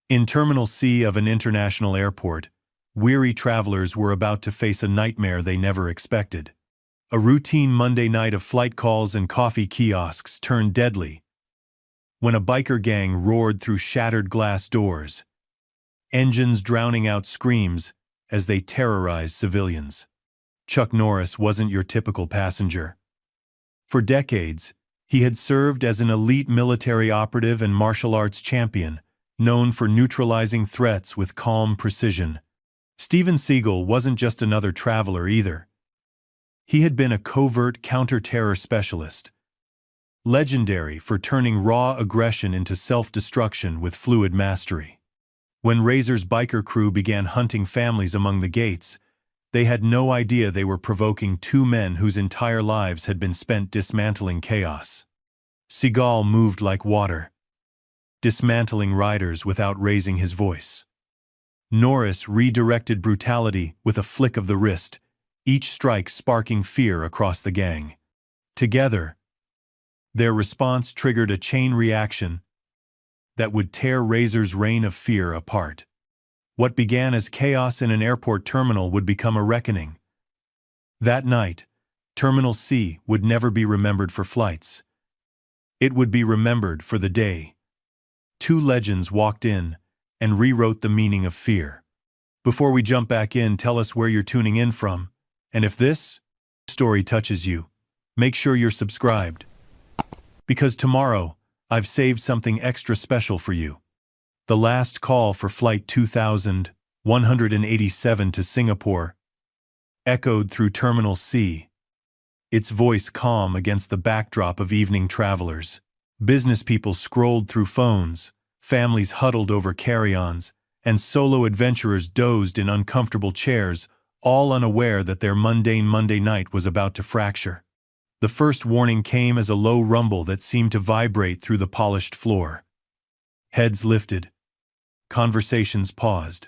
In Terminal C of an international airport, weary travelers were about to face a nightmare they never expected. A routine Monday night of flight calls and coffee kiosks turned deadly when a biker gang roared through shattered glass doors, engines drowning out screams as they terrorized civilians. Chuck Norris wasn't your typical passenger. For decades, he had served as an elite military operative and martial arts champion, known for neutralizing threats with calm precision. Steven Seagal wasn't just another traveler either. He had been a covert counter-terror specialist, legendary for turning raw aggression into self-destruction with fluid mastery. When Razor's biker crew began hunting families among the gates, they had no idea they were provoking two men whose entire lives had been spent dismantling chaos. Seagal moved like water, dismantling riders without raising his voice. Norris redirected brutality with a flick of the wrist, each strike sparking fear across the gang. Together, their response triggered a chain reaction that would tear Razor's reign of fear apart. What began as chaos in an airport terminal would become a reckoning. That night, Terminal C would never be remembered for flights. It would be remembered for the day two legends walked in and rewrote the meaning of fear. Before we jump back in, tell us where you're tuning in from, and if this story touches you, make sure you're subscribed. Because tomorrow, I've saved something extra special for you. The last call for Flight 2187 to Singapore echoed through Terminal C, its voice calm against the backdrop of evening travelers. Business people scrolled through phones, families huddled over carry-ons, and solo adventurers dozed in uncomfortable chairs, all unaware that their mundane Monday night was about to fracture. The first warning came as a low rumble that seemed to vibrate through the polished floor. Heads lifted. Conversations paused.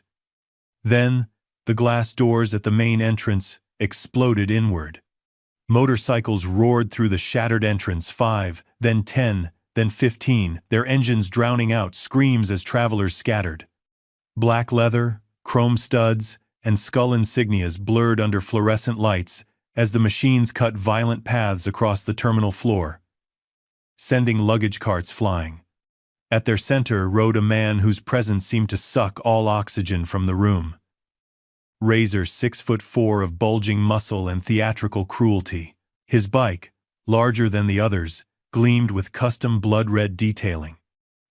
Then, the glass doors at the main entrance exploded inward. Motorcycles roared through the shattered entrance, 5, then 10, then 15, their engines drowning out screams as travelers scattered. Black leather, chrome studs, and skull insignias blurred under fluorescent lights as the machines cut violent paths across the terminal floor, sending luggage carts flying. At their center rode a man whose presence seemed to suck all oxygen from the room. Razor, 6'4" of bulging muscle and theatrical cruelty. His bike, larger than the others, gleamed with custom blood-red detailing.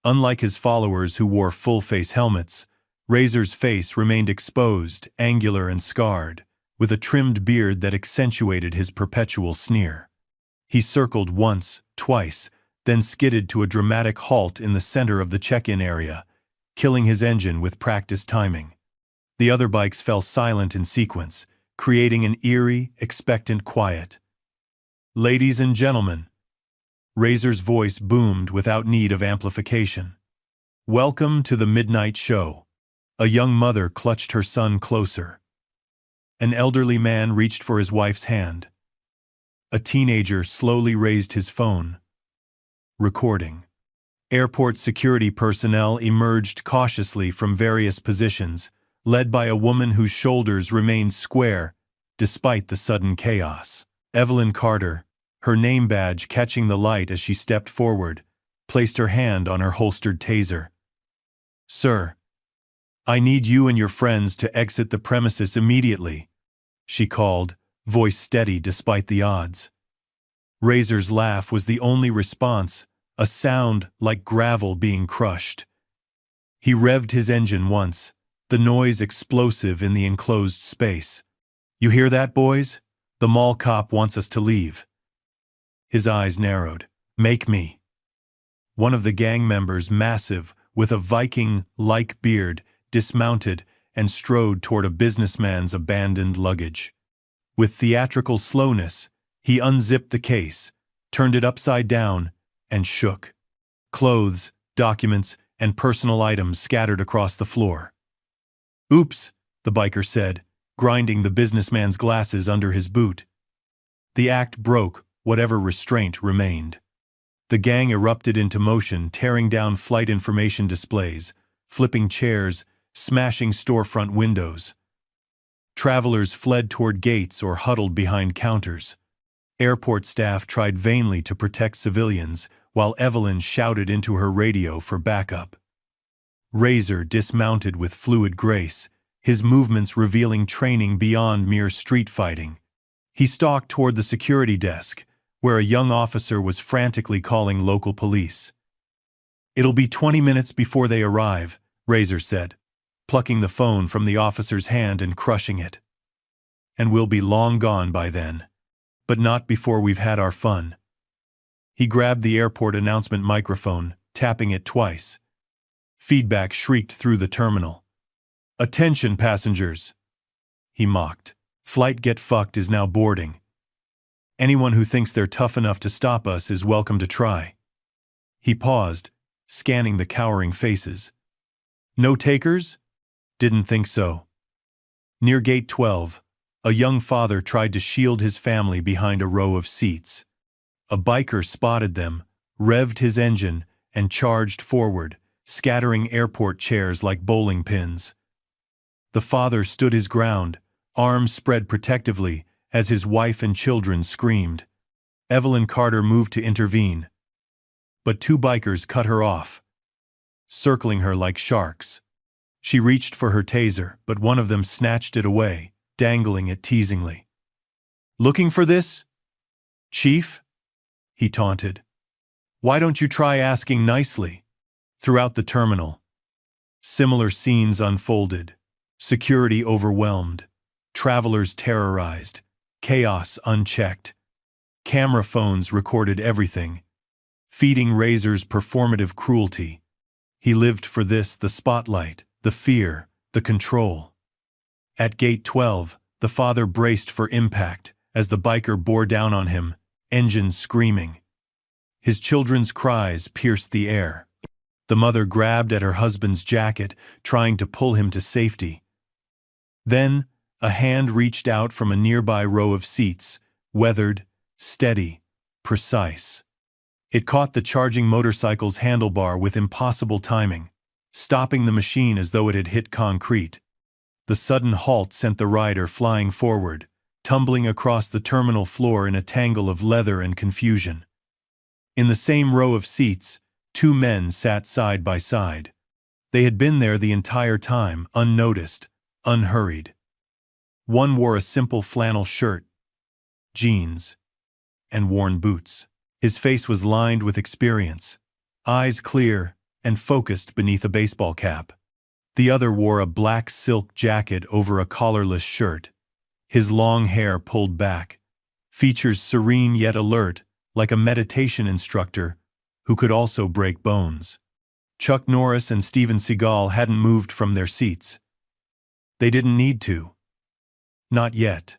Unlike his followers who wore full-face helmets, Razor's face remained exposed, angular and scarred, with a trimmed beard that accentuated his perpetual sneer. He circled once, twice, then skidded to a dramatic halt in the center of the check-in area, killing his engine with practiced timing. The other bikes fell silent in sequence, creating an eerie, expectant quiet. "Ladies and gentlemen," Razor's voice boomed without need of amplification. "Welcome to the midnight show." A young mother clutched her son closer. An elderly man reached for his wife's hand. A teenager slowly raised his phone. Recording. Airport security personnel emerged cautiously from various positions, led by a woman whose shoulders remained square despite the sudden chaos. Evelyn Carter, her name badge catching the light as she stepped forward, placed her hand on her holstered taser. "Sir, I need you and your friends to exit the premises immediately," she called, voice steady despite the odds. Razor's laugh was the only response, a sound like gravel being crushed. He revved his engine once, the noise explosive in the enclosed space. "You hear that, boys? The mall cop wants us to leave." His eyes narrowed. "Make me." One of the gang members, massive, with a Viking-like beard, dismounted and strode toward a businessman's abandoned luggage. With theatrical slowness, he unzipped the case, turned it upside down, and shook. Clothes, documents, and personal items scattered across the floor. "Oops," the biker said, grinding the businessman's glasses under his boot. The act broke whatever restraint remained. The gang erupted into motion, tearing down flight information displays, flipping chairs, smashing storefront windows. Travelers fled toward gates or huddled behind counters. Airport staff tried vainly to protect civilians, while Evelyn shouted into her radio for backup. Razor dismounted with fluid grace, his movements revealing training beyond mere street fighting. He stalked toward the security desk, where a young officer was frantically calling local police. "It'll be 20 minutes before they arrive," Razor said, plucking the phone from the officer's hand and crushing it. "And we'll be long gone by then. But not before we've had our fun." He grabbed the airport announcement microphone, tapping it twice. Feedback shrieked through the terminal. "Attention, passengers!" he mocked. "Flight Get Fucked is now boarding. Anyone who thinks they're tough enough to stop us is welcome to try." He paused, scanning the cowering faces. "No takers? Didn't think so." Near Gate 12, a young father tried to shield his family behind a row of seats. A biker spotted them, revved his engine, and charged forward, scattering airport chairs like bowling pins. The father stood his ground, arms spread protectively, as his wife and children screamed. Evelyn Carter moved to intervene. But two bikers cut her off, circling her like sharks. She reached for her taser, but one of them snatched it away, dangling it teasingly. "Looking for this, Chief?" he taunted. "Why don't you try asking nicely?" Throughout the terminal, similar scenes unfolded. Security overwhelmed, travelers terrorized, chaos unchecked. Camera phones recorded everything, feeding Razor's performative cruelty. He lived for this, the spotlight, the fear, the control. At Gate 12, the father braced for impact as the biker bore down on him, engines screaming. His children's cries pierced the air. The mother grabbed at her husband's jacket, trying to pull him to safety. Then, a hand reached out from a nearby row of seats, weathered, steady, precise. It caught the charging motorcycle's handlebar with impossible timing, stopping the machine as though it had hit concrete. The sudden halt sent the rider flying forward, tumbling across the terminal floor in a tangle of leather and confusion. In the same row of seats, two men sat side by side. They had been there the entire time, unnoticed, unhurried. One wore a simple flannel shirt, jeans, and worn boots. His face was lined with experience, eyes clear and focused beneath a baseball cap. The other wore a black silk jacket over a collarless shirt, his long hair pulled back, features serene yet alert, like a meditation instructor who could also break bones. Chuck Norris and Seagal hadn't moved from their seats. They didn't need to. Not yet.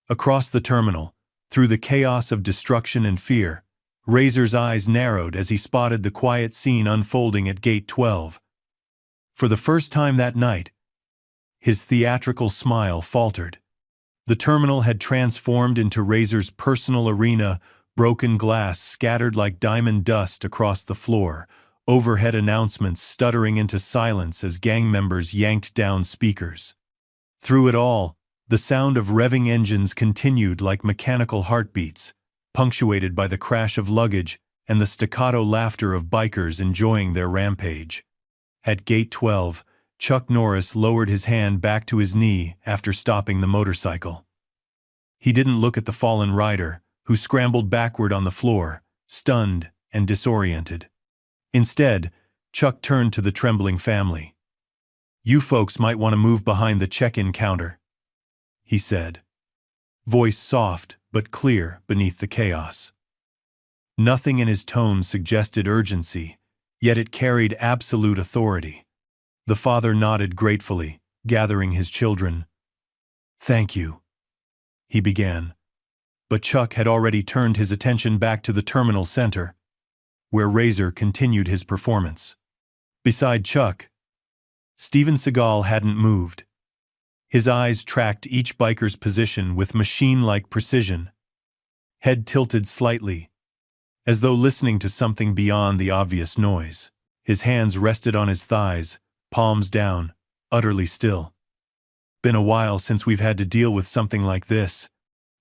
Across the terminal, through the chaos of destruction and fear, Razor's eyes narrowed as he spotted the quiet scene unfolding at Gate 12. For the first time that night, his theatrical smile faltered. The terminal had transformed into Razor's personal arena, broken glass scattered like diamond dust across the floor, overhead announcements stuttering into silence as gang members yanked down speakers. Through it all, the sound of revving engines continued like mechanical heartbeats, punctuated by the crash of luggage and the staccato laughter of bikers enjoying their rampage. At Gate 12, Chuck Norris lowered his hand back to his knee after stopping the motorcycle. He didn't look at the fallen rider, who scrambled backward on the floor, stunned and disoriented. Instead, Chuck turned to the trembling family. "You folks might want to move behind the check-in counter," he said, voice soft but clear beneath the chaos. Nothing in his tone suggested urgency, yet it carried absolute authority. The father nodded gratefully, gathering his children. "Thank you," he began. But Chuck had already turned his attention back to the terminal center, where Razor continued his performance. Beside Chuck, Seagal hadn't moved. His eyes tracked each biker's position with machine-like precision, head tilted slightly, as though listening to something beyond the obvious noise. His hands rested on his thighs, palms down, utterly still. Been a while since we've had to deal with something like this,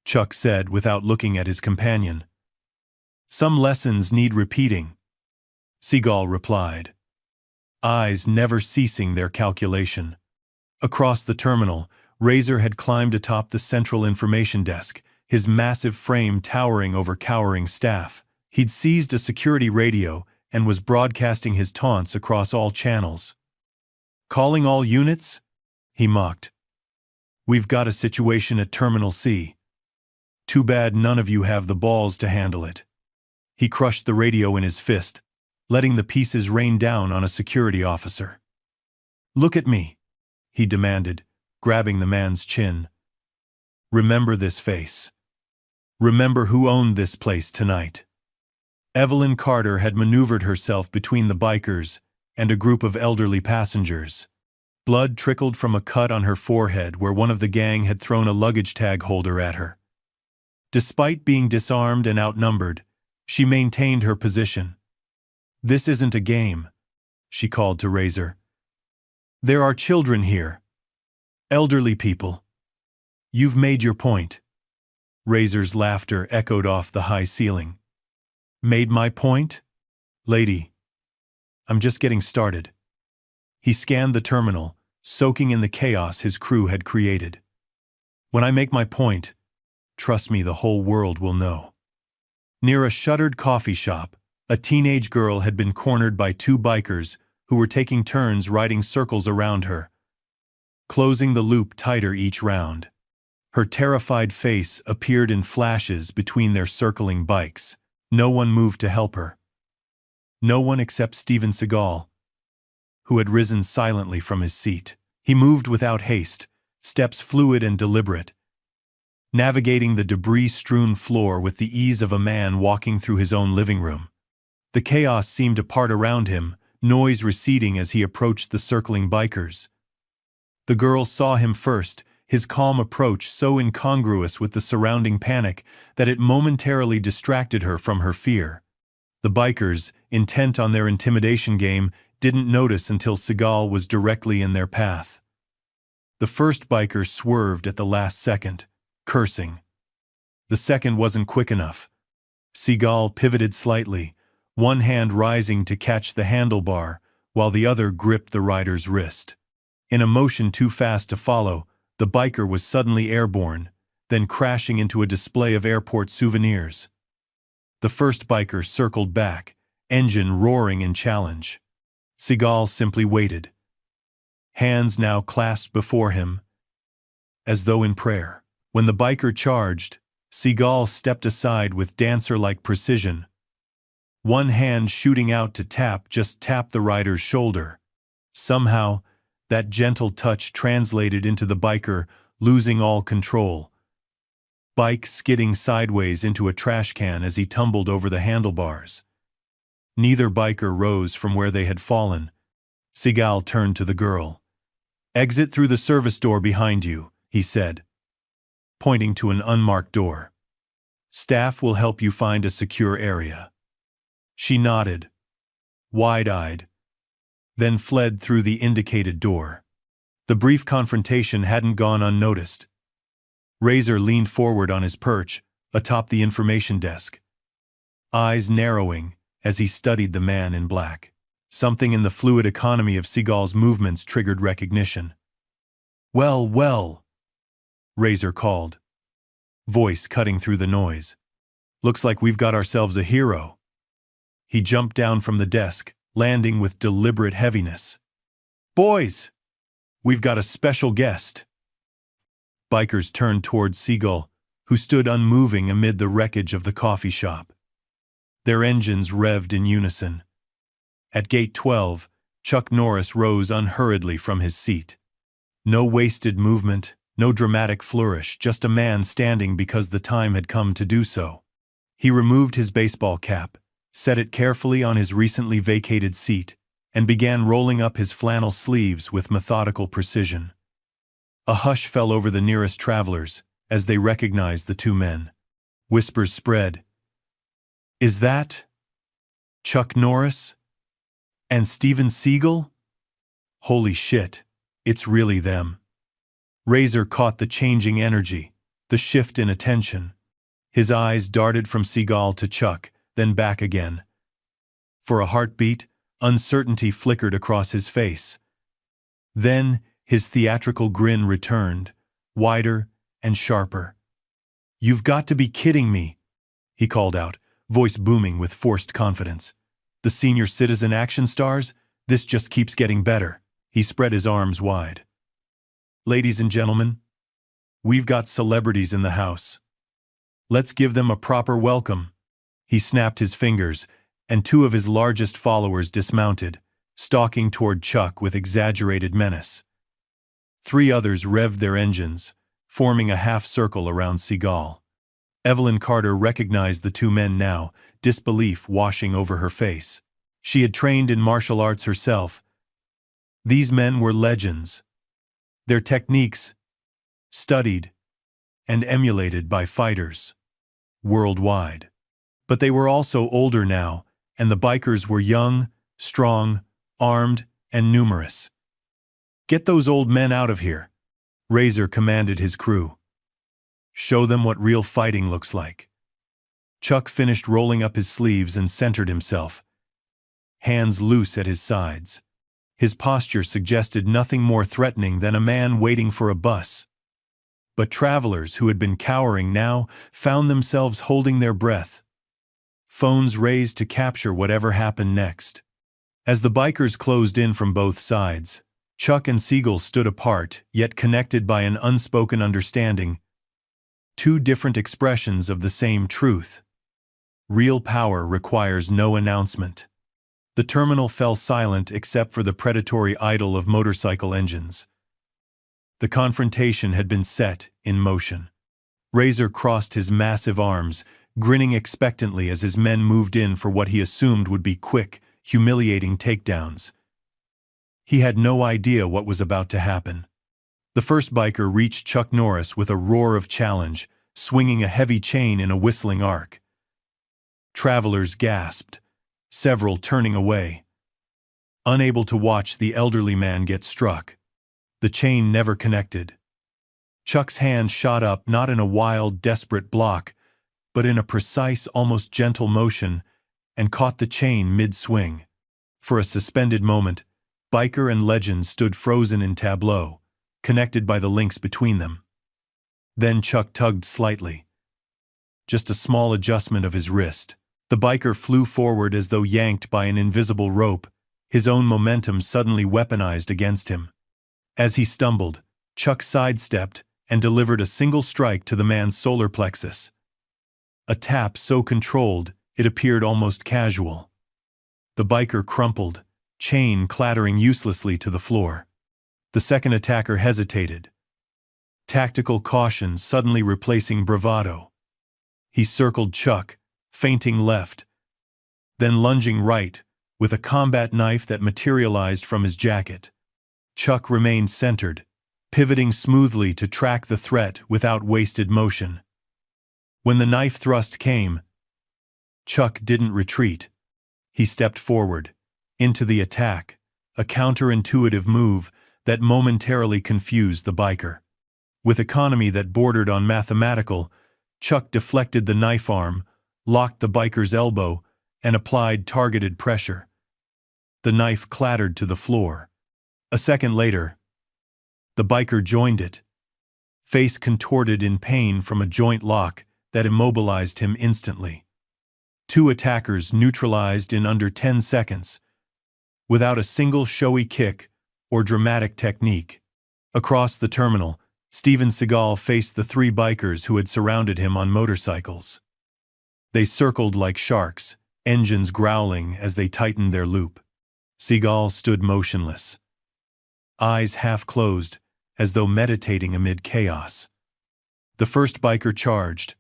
Chuck said without looking at his companion. Some lessons need repeating, Seagal replied, eyes never ceasing their calculation. Across the terminal, Razor had climbed atop the central information desk, his massive frame towering over cowering staff. He'd seized a security radio and was broadcasting his taunts across all channels. Calling all units? He mocked. We've got a situation at Terminal C. Too bad none of you have the balls to handle it. He crushed the radio in his fist, letting the pieces rain down on a security officer. Look at me, he demanded, grabbing the man's chin. Remember this face. Remember who owned this place tonight. Evelyn Carter had maneuvered herself between the bikers and a group of elderly passengers. Blood trickled from a cut on her forehead where one of the gang had thrown a luggage tag holder at her. Despite being disarmed and outnumbered, she maintained her position. This isn't a game, she called to Razor. There are children here. Elderly people. You've made your point. Razor's laughter echoed off the high ceiling. Made my point? Lady, I'm just getting started. He scanned the terminal, soaking in the chaos his crew had created. When I make my point, trust me, the whole world will know. Near a shuttered coffee shop, a teenage girl had been cornered by two bikers who were taking turns riding circles around her, closing the loop tighter each round. Her terrified face appeared in flashes between their circling bikes. No one moved to help her. No one except Steven Seagal, who had risen silently from his seat. He moved without haste, steps fluid and deliberate, navigating the debris-strewn floor with the ease of a man walking through his own living room. The chaos seemed to part around him, noise receding as he approached the circling bikers. The girl saw him first, his calm approach so incongruous with the surrounding panic that it momentarily distracted her from her fear. The bikers, intent on their intimidation game, didn't notice until Seagal was directly in their path. The first biker swerved at the last second, cursing. The second wasn't quick enough. Seagal pivoted slightly, one hand rising to catch the handlebar, while the other gripped the rider's wrist. In a motion too fast to follow, the biker was suddenly airborne, then crashing into a display of airport souvenirs. The first biker circled back, engine roaring in challenge. Seagal simply waited, hands now clasped before him, as though in prayer. When the biker charged, Seagal stepped aside with dancer-like precision, one hand shooting out to just tap the rider's shoulder. Somehow, that gentle touch translated into the biker losing all control. Bike skidding sideways into a trash can as he tumbled over the handlebars. Neither biker rose from where they had fallen. Seagal turned to the girl. Exit through the service door behind you, he said, pointing to an unmarked door. Staff will help you find a secure area. She nodded, wide-eyed, then fled through the indicated door. The brief confrontation hadn't gone unnoticed. Razor leaned forward on his perch, atop the information desk, eyes narrowing as he studied the man in black. Something in the fluid economy of Seagal's movements triggered recognition. Well, well, Razor called, voice cutting through the noise. Looks like we've got ourselves a hero. He jumped down from the desk, landing with deliberate heaviness. Boys, we've got a special guest. Bikers turned towards Seagal, who stood unmoving amid the wreckage of the coffee shop. Their engines revved in unison. At gate 12, Chuck Norris rose unhurriedly from his seat. No wasted movement, no dramatic flourish, just a man standing because the time had come to do so. He removed his baseball cap, set it carefully on his recently vacated seat, and began rolling up his flannel sleeves with methodical precision. A hush fell over the nearest travelers as they recognized the two men. Whispers spread. Is that Chuck Norris? And Steven Seagal? Holy shit, it's really them. Razor caught the changing energy, the shift in attention. His eyes darted from Seagal to Chuck, then back again. For a heartbeat, uncertainty flickered across his face. Then, his theatrical grin returned, wider and sharper. "You've got to be kidding me," he called out, voice booming with forced confidence. "The senior citizen action stars? This just keeps getting better." He spread his arms wide. "Ladies and gentlemen, we've got celebrities in the house. Let's give them a proper welcome." He snapped his fingers, and two of his largest followers dismounted, stalking toward Chuck with exaggerated menace. Three others revved their engines, forming a half-circle around Seagal. Evelyn Carter recognized the two men now, disbelief washing over her face. She had trained in martial arts herself. These men were legends. Their techniques, studied and emulated by fighters worldwide. But they were also older now, and the bikers were young, strong, armed, and numerous. "Get those old men out of here," Razor commanded his crew. "Show them what real fighting looks like." Chuck finished rolling up his sleeves and centered himself, hands loose at his sides. His posture suggested nothing more threatening than a man waiting for a bus. But travelers who had been cowering now found themselves holding their breath, phones raised to capture whatever happened next. As the bikers closed in from both sides, Chuck and Seagal stood apart, yet connected by an unspoken understanding. Two different expressions of the same truth. Real power requires no announcement. The terminal fell silent except for the predatory idle of motorcycle engines. The confrontation had been set in motion. Razor crossed his massive arms, grinning expectantly as his men moved in for what he assumed would be quick, humiliating takedowns. He had no idea what was about to happen. The first biker reached Chuck Norris with a roar of challenge, swinging a heavy chain in a whistling arc. Travelers gasped, several turning away, unable to watch the elderly man get struck. The chain never connected. Chuck's hand shot up not in a wild, desperate block, but in a precise, almost gentle motion, and caught the chain mid-swing. For a suspended moment, biker and legend stood frozen in tableau, connected by the links between them. Then Chuck tugged slightly. Just a small adjustment of his wrist. The biker flew forward as though yanked by an invisible rope, his own momentum suddenly weaponized against him. As he stumbled, Chuck sidestepped and delivered a single strike to the man's solar plexus. A tap so controlled, it appeared almost casual. The biker crumpled, chain clattering uselessly to the floor. The second attacker hesitated, tactical caution suddenly replacing bravado. He circled Chuck, feinting left, then lunging right, with a combat knife that materialized from his jacket. Chuck remained centered, pivoting smoothly to track the threat without wasted motion. When the knife thrust came, Chuck didn't retreat. He stepped forward, into the attack, a counterintuitive move that momentarily confused the biker. With economy that bordered on mathematical, Chuck deflected the knife arm, locked the biker's elbow, and applied targeted pressure. The knife clattered to the floor. A second later, the biker joined it, face contorted in pain from a joint lock that immobilized him instantly. Two attackers neutralized in under 10 seconds, without a single showy kick or dramatic technique. Across the terminal, Steven Seagal faced the three bikers who had surrounded him on motorcycles. They circled like sharks, engines growling as they tightened their loop. Seagal stood motionless, eyes half closed, as though meditating amid chaos. The first biker charged,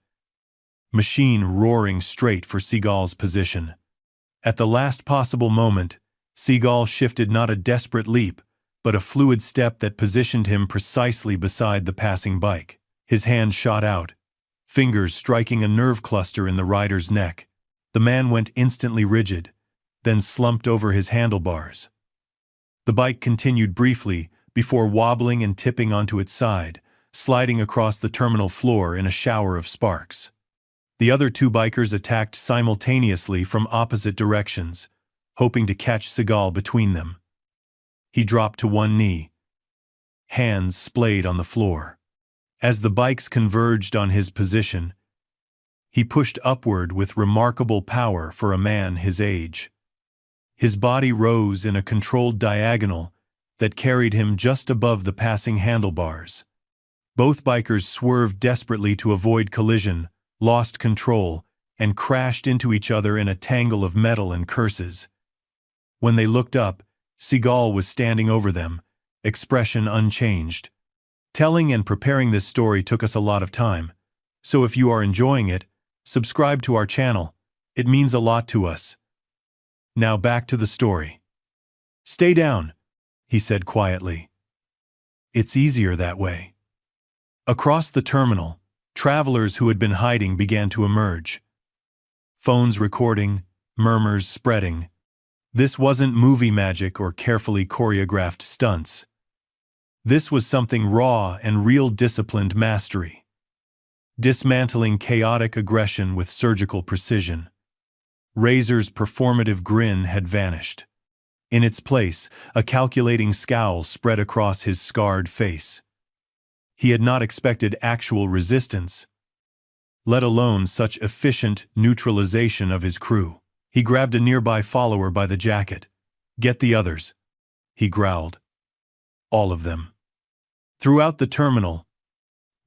machine roaring straight for Seagal's position. At the last possible moment, Seagal shifted not a desperate leap, but a fluid step that positioned him precisely beside the passing bike. His hand shot out, fingers striking a nerve cluster in the rider's neck. The man went instantly rigid, then slumped over his handlebars. The bike continued briefly before wobbling and tipping onto its side, sliding across the terminal floor in a shower of sparks. The other two bikers attacked simultaneously from opposite directions, hoping to catch Seagal between them. He dropped to one knee, hands splayed on the floor. As the bikes converged on his position, he pushed upward with remarkable power for a man his age. His body rose in a controlled diagonal that carried him just above the passing handlebars. Both bikers swerved desperately to avoid collision, lost control, and crashed into each other in a tangle of metal and curses. When they looked up, Seagal was standing over them, expression unchanged. Telling and preparing this story took us a lot of time, so if you are enjoying it, subscribe to our channel. It means a lot to us. Now back to the story. "Stay down," he said quietly. "It's easier that way." Across the terminal, travelers who had been hiding began to emerge. Phones recording, murmurs spreading. This wasn't movie magic or carefully choreographed stunts. This was something raw and real disciplined mastery. Dismantling chaotic aggression with surgical precision. Razor's performative grin had vanished. In its place, a calculating scowl spread across his scarred face. He had not expected actual resistance, let alone such efficient neutralization of his crew. He grabbed a nearby follower by the jacket. "Get the others," he growled. All of them. Throughout the terminal,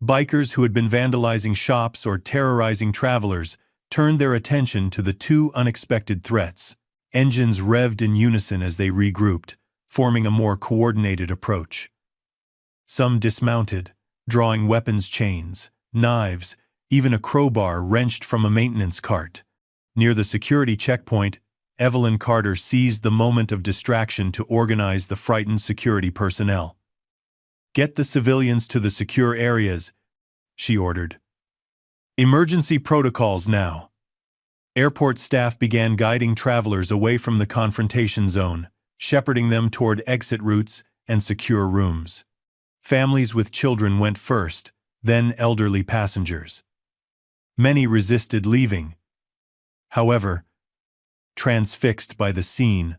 bikers who had been vandalizing shops or terrorizing travelers turned their attention to the two unexpected threats. Engines revved in unison as they regrouped, forming a more coordinated approach. Some dismounted, drawing weapons chains, knives, even a crowbar wrenched from a maintenance cart. Near the security checkpoint, Evelyn Carter seized the moment of distraction to organize the frightened security personnel. "Get the civilians to the secure areas," she ordered. "Emergency protocols now." Airport staff began guiding travelers away from the confrontation zone, shepherding them toward exit routes and secure rooms. Families with children went first, then elderly passengers. Many resisted leaving, however, transfixed by the scene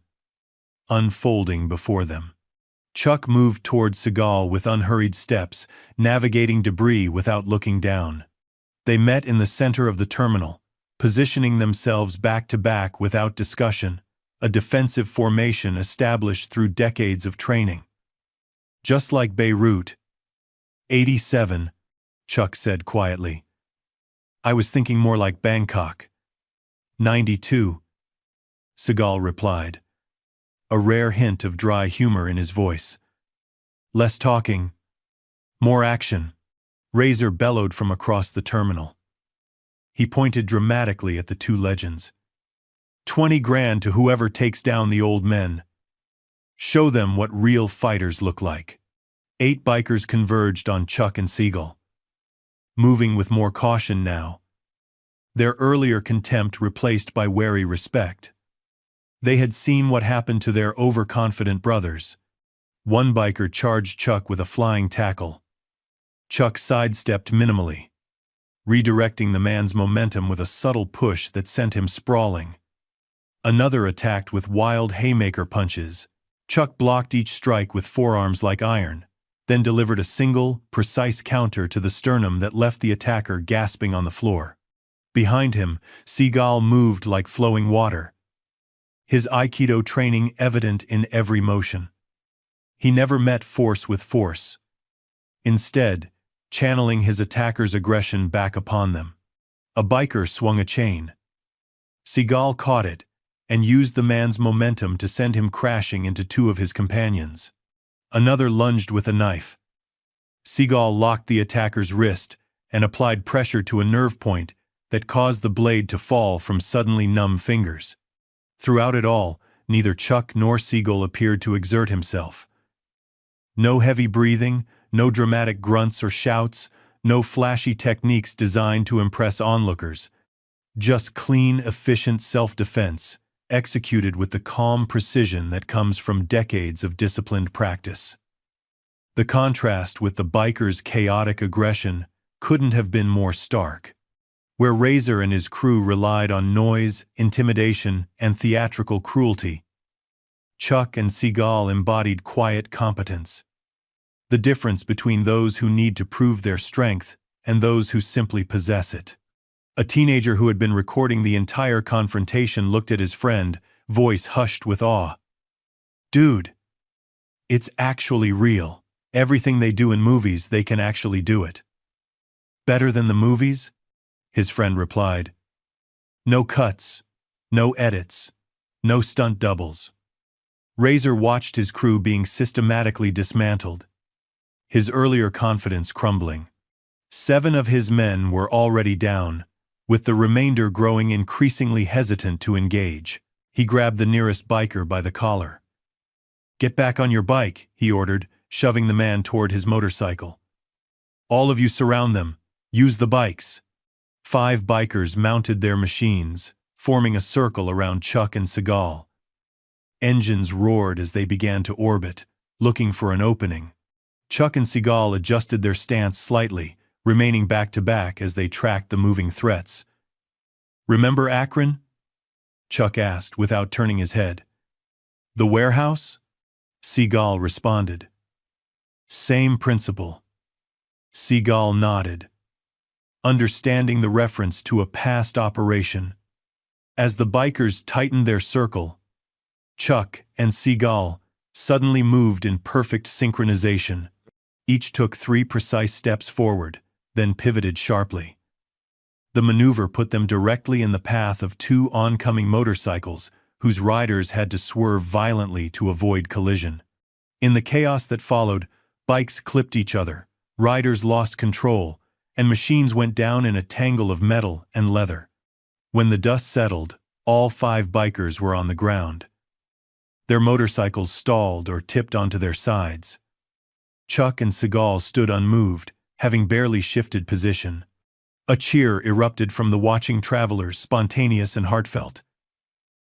unfolding before them. Chuck moved toward Seagal with unhurried steps, navigating debris without looking down. They met in the center of the terminal, positioning themselves back-to-back without discussion, a defensive formation established through decades of training. "Just like Beirut." 87, Chuck said quietly. "I was thinking more like Bangkok." 92, Seagal replied, a rare hint of dry humor in his voice. "Less talking, more action," Razor bellowed from across the terminal. He pointed dramatically at the two legends. "20 grand to whoever takes down the old men. Show them what real fighters look like." 8 bikers converged on Chuck and Seagal, moving with more caution now, their earlier contempt replaced by wary respect. They had seen what happened to their overconfident brothers. One biker charged Chuck with a flying tackle. Chuck sidestepped minimally, redirecting the man's momentum with a subtle push that sent him sprawling. Another attacked with wild haymaker punches. Chuck blocked each strike with forearms like iron, then delivered a single, precise counter to the sternum that left the attacker gasping on the floor. Behind him, Seagal moved like flowing water, his Aikido training evident in every motion. He never met force with force, instead, channeling his attacker's aggression back upon them. A biker swung a chain. Seagal caught it and used the man's momentum to send him crashing into 2 of his companions. Another lunged with a knife. Seagal locked the attacker's wrist and applied pressure to a nerve point that caused the blade to fall from suddenly numb fingers. Throughout it all, neither Chuck nor Seagal appeared to exert himself. No heavy breathing, no dramatic grunts or shouts, no flashy techniques designed to impress onlookers. Just clean, efficient self-defense, executed with the calm precision that comes from decades of disciplined practice. The contrast with the biker's chaotic aggression couldn't have been more stark. Where Razor and his crew relied on noise, intimidation, and theatrical cruelty, Chuck and Seagal embodied quiet competence. The difference between those who need to prove their strength and those who simply possess it. A teenager who had been recording the entire confrontation looked at his friend, voice hushed with awe. "Dude, it's actually real. Everything they do in movies, they can actually do it." "Better than the movies?" his friend replied. "No cuts, no edits, no stunt doubles." Razor watched his crew being systematically dismantled, his earlier confidence crumbling. 7 of his men were already down, with the remainder growing increasingly hesitant to engage. He grabbed the nearest biker by the collar. "Get back on your bike," he ordered, shoving the man toward his motorcycle. "All of you surround them. Use the bikes." 5 bikers mounted their machines, forming a circle around Chuck and Seagal. Engines roared as they began to orbit, looking for an opening. Chuck and Seagal adjusted their stance slightly, remaining back-to-back as they tracked the moving threats. "Remember Akron?" Chuck asked without turning his head. "The warehouse?" Seagal responded. "Same principle." Seagal nodded, understanding the reference to a past operation. As the bikers tightened their circle, Chuck and Seagal suddenly moved in perfect synchronization. Each took 3 precise steps forward, then pivoted sharply. The maneuver put them directly in the path of 2 oncoming motorcycles, whose riders had to swerve violently to avoid collision. In the chaos that followed, bikes clipped each other, riders lost control, and machines went down in a tangle of metal and leather. When the dust settled, all 5 bikers were on the ground. Their motorcycles stalled or tipped onto their sides. Chuck and Seagal stood unmoved, having barely shifted position. A cheer erupted from the watching travelers, spontaneous and heartfelt.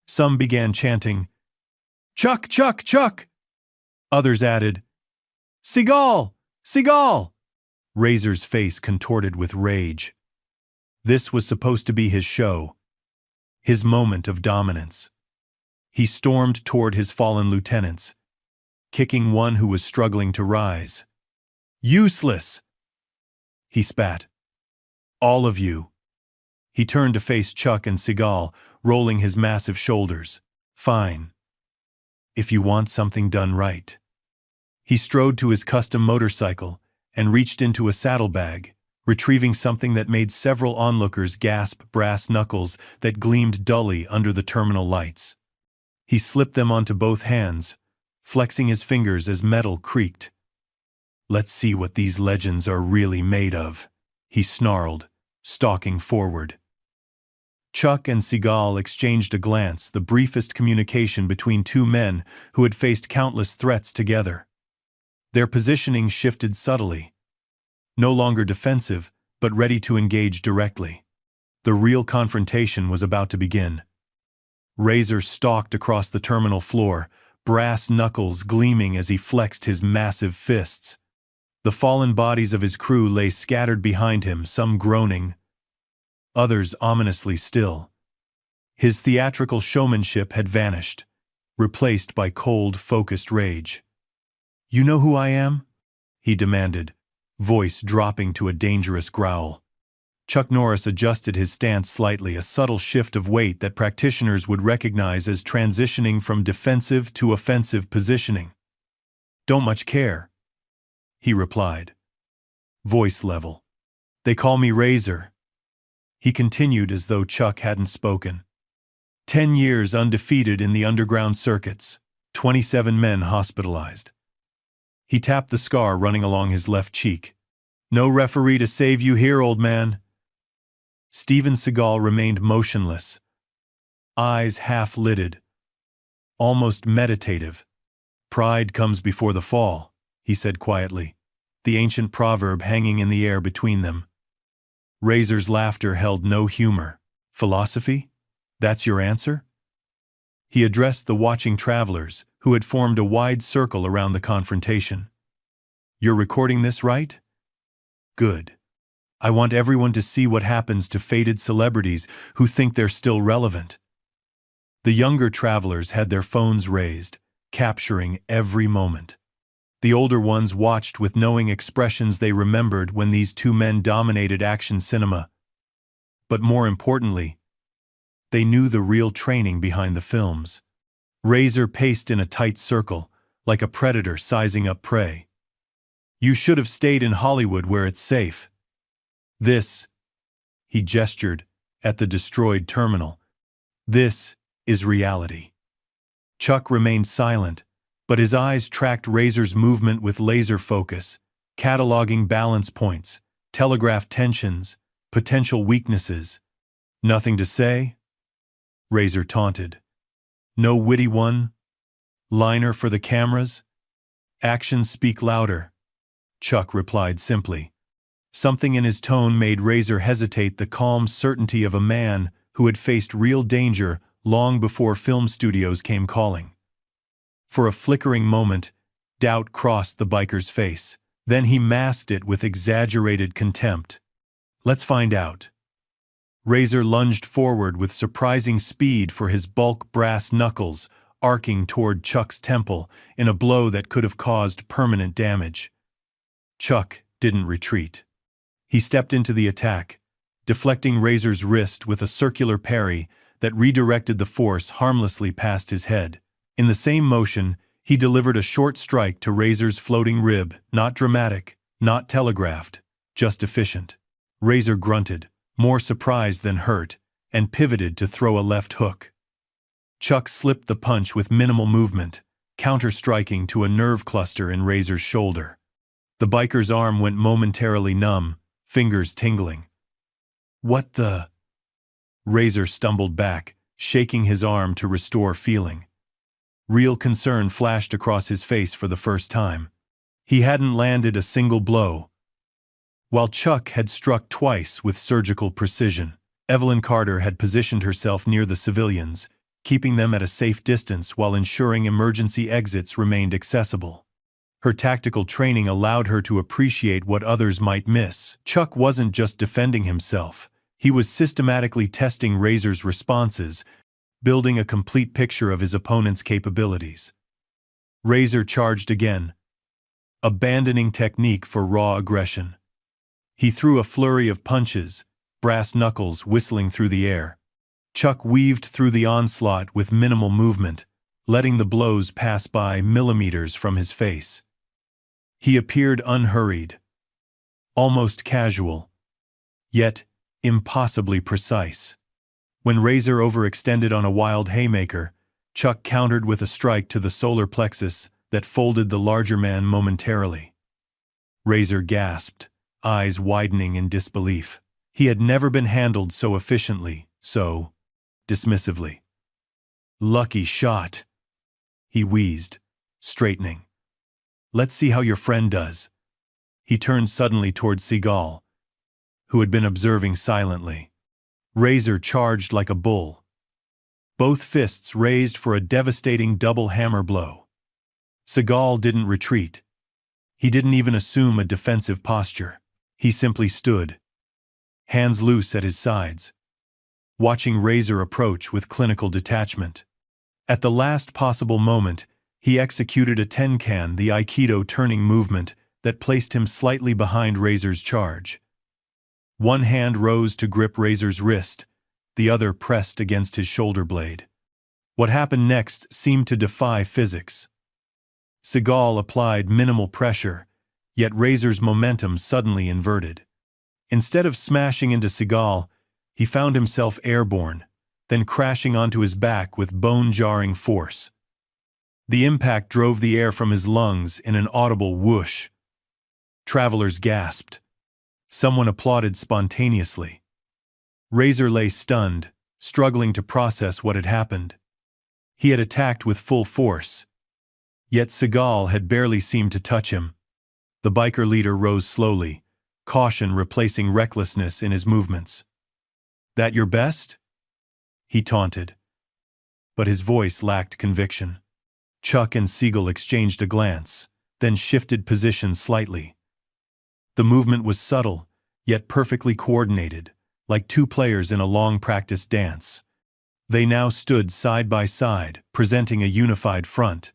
Some began chanting, "Chuck, Chuck, Chuck!" Others added, "Seagal, Seagal!" Razor's face contorted with rage. This was supposed to be his show, his moment of dominance. He stormed toward his fallen lieutenants, kicking one who was struggling to rise. "Useless!" he spat. "All of you." He turned to face Chuck and Seagal, rolling his massive shoulders. "Fine. If you want something done right." He strode to his custom motorcycle and reached into a saddlebag, retrieving something that made several onlookers gasp, brass knuckles that gleamed dully under the terminal lights. He slipped them onto both hands, flexing his fingers as metal creaked. "Let's see what these legends are really made of," he snarled, stalking forward. Chuck and Seagal exchanged a glance, the briefest communication between 2 men who had faced countless threats together. Their positioning shifted subtly, no longer defensive, but ready to engage directly. The real confrontation was about to begin. Razor stalked across the terminal floor, brass knuckles gleaming as he flexed his massive fists. The fallen bodies of his crew lay scattered behind him, some groaning, others ominously still. His theatrical showmanship had vanished, replaced by cold, focused rage. "You know who I am?" he demanded, voice dropping to a dangerous growl. Chuck Norris adjusted his stance slightly, a subtle shift of weight that practitioners would recognize as transitioning from defensive to offensive positioning. "Don't much care," he replied, voice level. "They call me Razor." He continued as though Chuck hadn't spoken. 10 years undefeated in the underground circuits, 27 men hospitalized. He tapped the scar running along his left cheek. "No referee to save you here, old man." Steven Seagal remained motionless, eyes half-lidded, almost meditative. "Pride comes before the fall," he said quietly, the ancient proverb hanging in the air between them. Razor's laughter held no humor. "Philosophy? That's your answer?" He addressed the watching travelers, who had formed a wide circle around the confrontation. "You're recording this, right? Good. I want everyone to see what happens to faded celebrities who think they're still relevant." The younger travelers had their phones raised, capturing every moment. The older ones watched with knowing expressions. They remembered when these two men dominated action cinema. But more importantly, they knew the real training behind the films. Razor paced in a tight circle, like a predator sizing up prey. "You should have stayed in Hollywood where it's safe. This," he gestured at the destroyed terminal, "this is reality." Chuck remained silent, but his eyes tracked Razor's movement with laser focus, cataloging balance points, telegraphed tensions, potential weaknesses. "Nothing to say?" Razor taunted. "No witty one-liner for the cameras? Actions speak louder," Chuck replied simply. Something in his tone made Razor hesitate, the calm certainty of a man who had faced real danger long before film studios came calling. For a flickering moment, doubt crossed the biker's face. Then he masked it with exaggerated contempt. "Let's find out." Razor lunged forward with surprising speed, for his bulk brass knuckles arcing toward Chuck's temple in a blow that could have caused permanent damage. Chuck didn't retreat. He stepped into the attack, deflecting Razor's wrist with a circular parry that redirected the force harmlessly past his head. In the same motion, he delivered a short strike to Razor's floating rib, not dramatic, not telegraphed, just efficient. Razor grunted, more surprised than hurt, and pivoted to throw a left hook. Chuck slipped the punch with minimal movement, counter-striking to a nerve cluster in Razor's shoulder. The biker's arm went momentarily numb, fingers tingling. "What the?" Razor stumbled back, shaking his arm to restore feeling. Real concern flashed across his face for the first time. He hadn't landed a single blow, while Chuck had struck twice with surgical precision. Evelyn Carter had positioned herself near the civilians, keeping them at a safe distance while ensuring emergency exits remained accessible. Her tactical training allowed her to appreciate what others might miss. Chuck wasn't just defending himself, he was systematically testing Razor's responses, building a complete picture of his opponent's capabilities. Razor charged again, abandoning technique for raw aggression. He threw a flurry of punches, brass knuckles whistling through the air. Chuck weaved through the onslaught with minimal movement, letting the blows pass by millimeters from his face. He appeared unhurried, almost casual, yet impossibly precise. When Razor overextended on a wild haymaker, Chuck countered with a strike to the solar plexus that folded the larger man momentarily. Razor gasped, eyes widening in disbelief. He had never been handled so efficiently, so dismissively. "Lucky shot," he wheezed, straightening. "Let's see how your friend does." He turned suddenly toward Seagal, who had been observing silently. Razor charged like a bull, both fists raised for a devastating double hammer blow. Seagal didn't retreat. He didn't even assume a defensive posture. He simply stood, hands loose at his sides, watching Razor approach with clinical detachment. At the last possible moment, he executed a tenkan, the Aikido turning movement that placed him slightly behind Razor's charge. One hand rose to grip Razor's wrist, the other pressed against his shoulder blade. What happened next seemed to defy physics. Seagal applied minimal pressure, yet Razor's momentum suddenly inverted. Instead of smashing into Seagal, he found himself airborne, then crashing onto his back with bone-jarring force. The impact drove the air from his lungs in an audible whoosh. Travelers gasped. Someone applauded spontaneously. Razor lay stunned, struggling to process what had happened. He had attacked with full force, yet Seagal had barely seemed to touch him. The biker leader rose slowly, caution replacing recklessness in his movements. "That your best?" he taunted. but his voice lacked conviction. Chuck and Seagal exchanged a glance, then shifted positions slightly. The movement was subtle, yet perfectly coordinated, like two players in a long-practiced dance. They now stood side by side, presenting a unified front.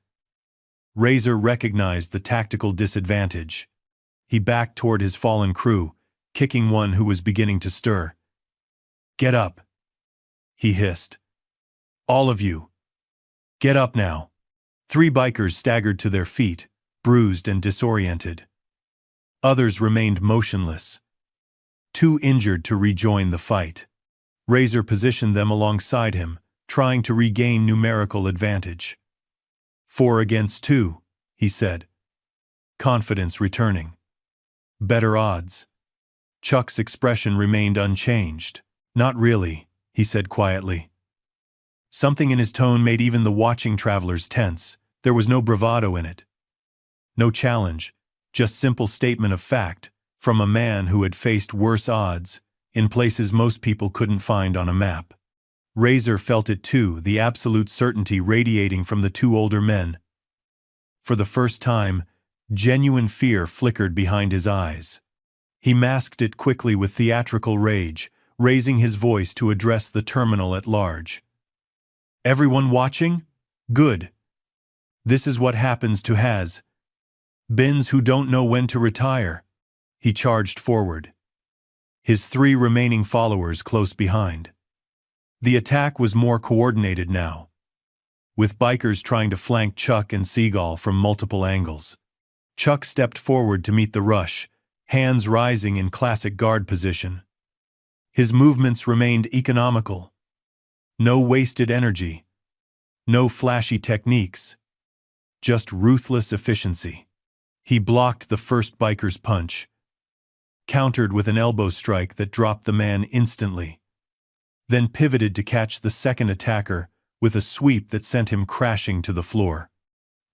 Razor recognized the tactical disadvantage. He backed toward his fallen crew, kicking one who was beginning to stir. "Get up," he hissed. "All of you. Get up now." 3 bikers staggered to their feet, bruised and disoriented. Others remained motionless, too injured to rejoin the fight. Razor positioned them alongside him, trying to regain numerical advantage. 4 against 2, he said, confidence returning. Better odds. Chuck's expression remained unchanged. "Not really," he said quietly. Something in his tone made even the watching travelers tense. There was no bravado in it. No challenge, just simple statement of fact, from a man who had faced worse odds, in places most people couldn't find on a map. Razor felt it too, the absolute certainty radiating from the 2 older men. For the first time, genuine fear flickered behind his eyes. He masked it quickly with theatrical rage, raising his voice to address the terminal at large. "Everyone watching? Good. This is what happens to has-beens who don't know when to retire." He charged forward, his 3 remaining followers close behind. The attack was more coordinated now, with bikers trying to flank Chuck and Seagal from multiple angles. Chuck stepped forward to meet the rush, hands rising in classic guard position. His movements remained economical. No wasted energy. No flashy techniques. Just ruthless efficiency. He blocked the first biker's punch, countered with an elbow strike that dropped the man instantly, then pivoted to catch the second attacker with a sweep that sent him crashing to the floor.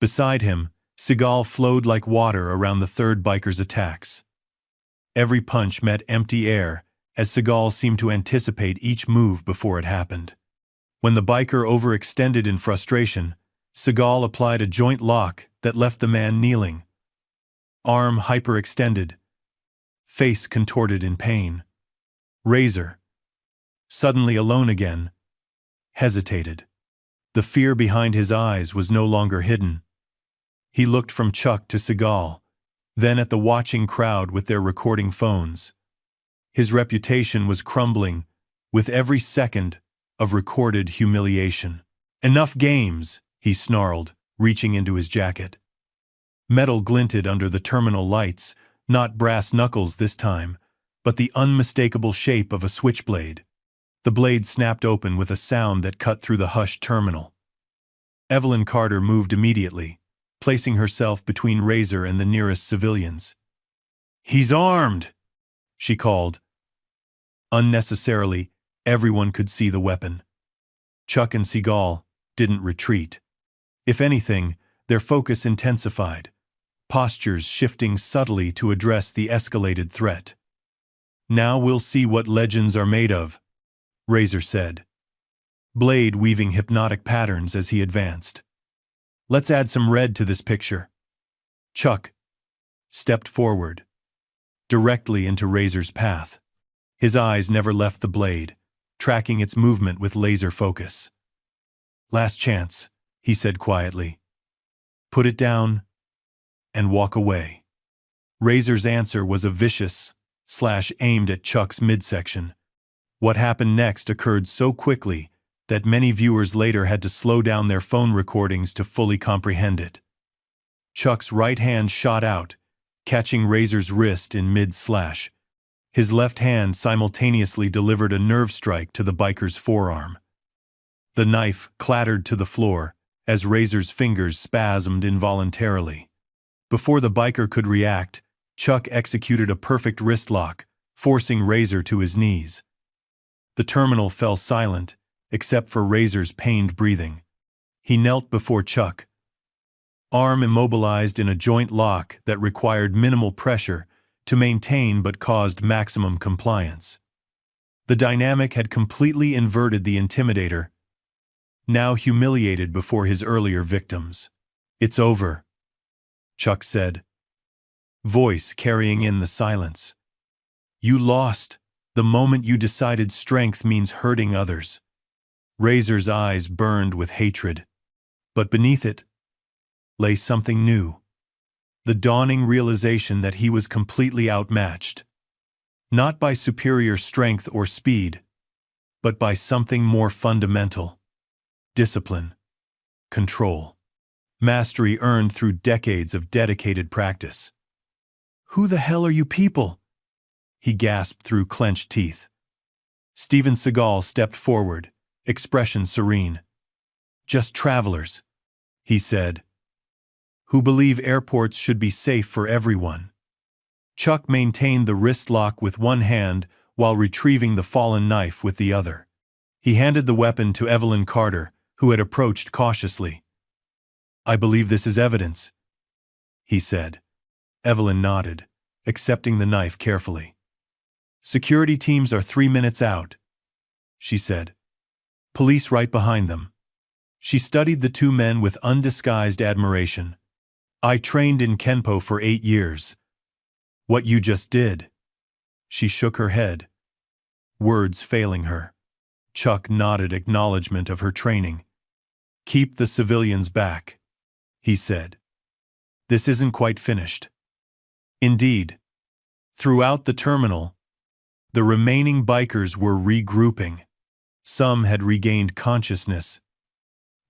Beside him, Seagal flowed like water around the third biker's attacks. Every punch met empty air, as Seagal seemed to anticipate each move before it happened. When the biker overextended in frustration, Seagal applied a joint lock that left the man kneeling, arm hyperextended, face contorted in pain. Razor, suddenly alone again, hesitated. The fear behind his eyes was no longer hidden. He looked from Chuck to Seagal, then at the watching crowd with their recording phones. His reputation was crumbling with every second of recorded humiliation. "Enough games," he snarled, reaching into his jacket. Metal glinted under the terminal lights, not brass knuckles this time, but the unmistakable shape of a switchblade. The blade snapped open with a sound that cut through the hushed terminal. Evelyn Carter moved immediately, placing herself between Razor and the nearest civilians. "He's armed!" she called. Unnecessarily, everyone could see the weapon. Chuck and Seagal didn't retreat. If anything, their focus intensified, postures shifting subtly to address the escalated threat. "Now we'll see what legends are made of," Razor said, blade weaving hypnotic patterns as he advanced. "Let's add some red to this picture." Chuck stepped forward, directly into Razor's path. His eyes never left the blade, tracking its movement with laser focus. "Last chance," he said quietly. "Put it down and walk away." Razor's answer was a vicious slash aimed at Chuck's midsection. What happened next occurred so quickly that many viewers later had to slow down their phone recordings to fully comprehend it. Chuck's right hand shot out, catching Razor's wrist in mid-slash. His left hand simultaneously delivered a nerve strike to the biker's forearm. The knife clattered to the floor as Razor's fingers spasmed involuntarily. Before the biker could react, Chuck executed a perfect wrist lock, forcing Razor to his knees. The terminal fell silent, except for Razor's pained breathing. He knelt before Chuck, arm immobilized in a joint lock that required minimal pressure to maintain but caused maximum compliance. The dynamic had completely inverted the intimidator. now humiliated before his earlier victims. "It's over," Chuck said, voice carrying in the silence. "You lost the moment you decided strength means hurting others." Razor's eyes burned with hatred. But beneath it lay something new. The dawning realization that he was completely outmatched. Not by superior strength or speed, but by something more fundamental. Discipline. Control. Mastery earned through decades of dedicated practice. "Who the hell are you people?" he gasped through clenched teeth. Steven Seagal stepped forward, expression serene. "Just travelers," he said, "who believe airports should be safe for everyone." Chuck maintained the wrist lock with one hand while retrieving the fallen knife with the other. He handed the weapon to Evelyn Carter, who had approached cautiously. "I believe this is evidence," he said. Evelyn nodded, accepting the knife carefully. "Security teams are 3 minutes out," she said. "Police right behind them." She studied the two men with undisguised admiration. "I trained in Kenpo for 8 years. What you just did." She shook her head, words failing her. Chuck nodded acknowledgement of her training. "Keep the civilians back," he said. "This isn't quite finished." Indeed, throughout the terminal, the remaining bikers were regrouping. Some had regained consciousness.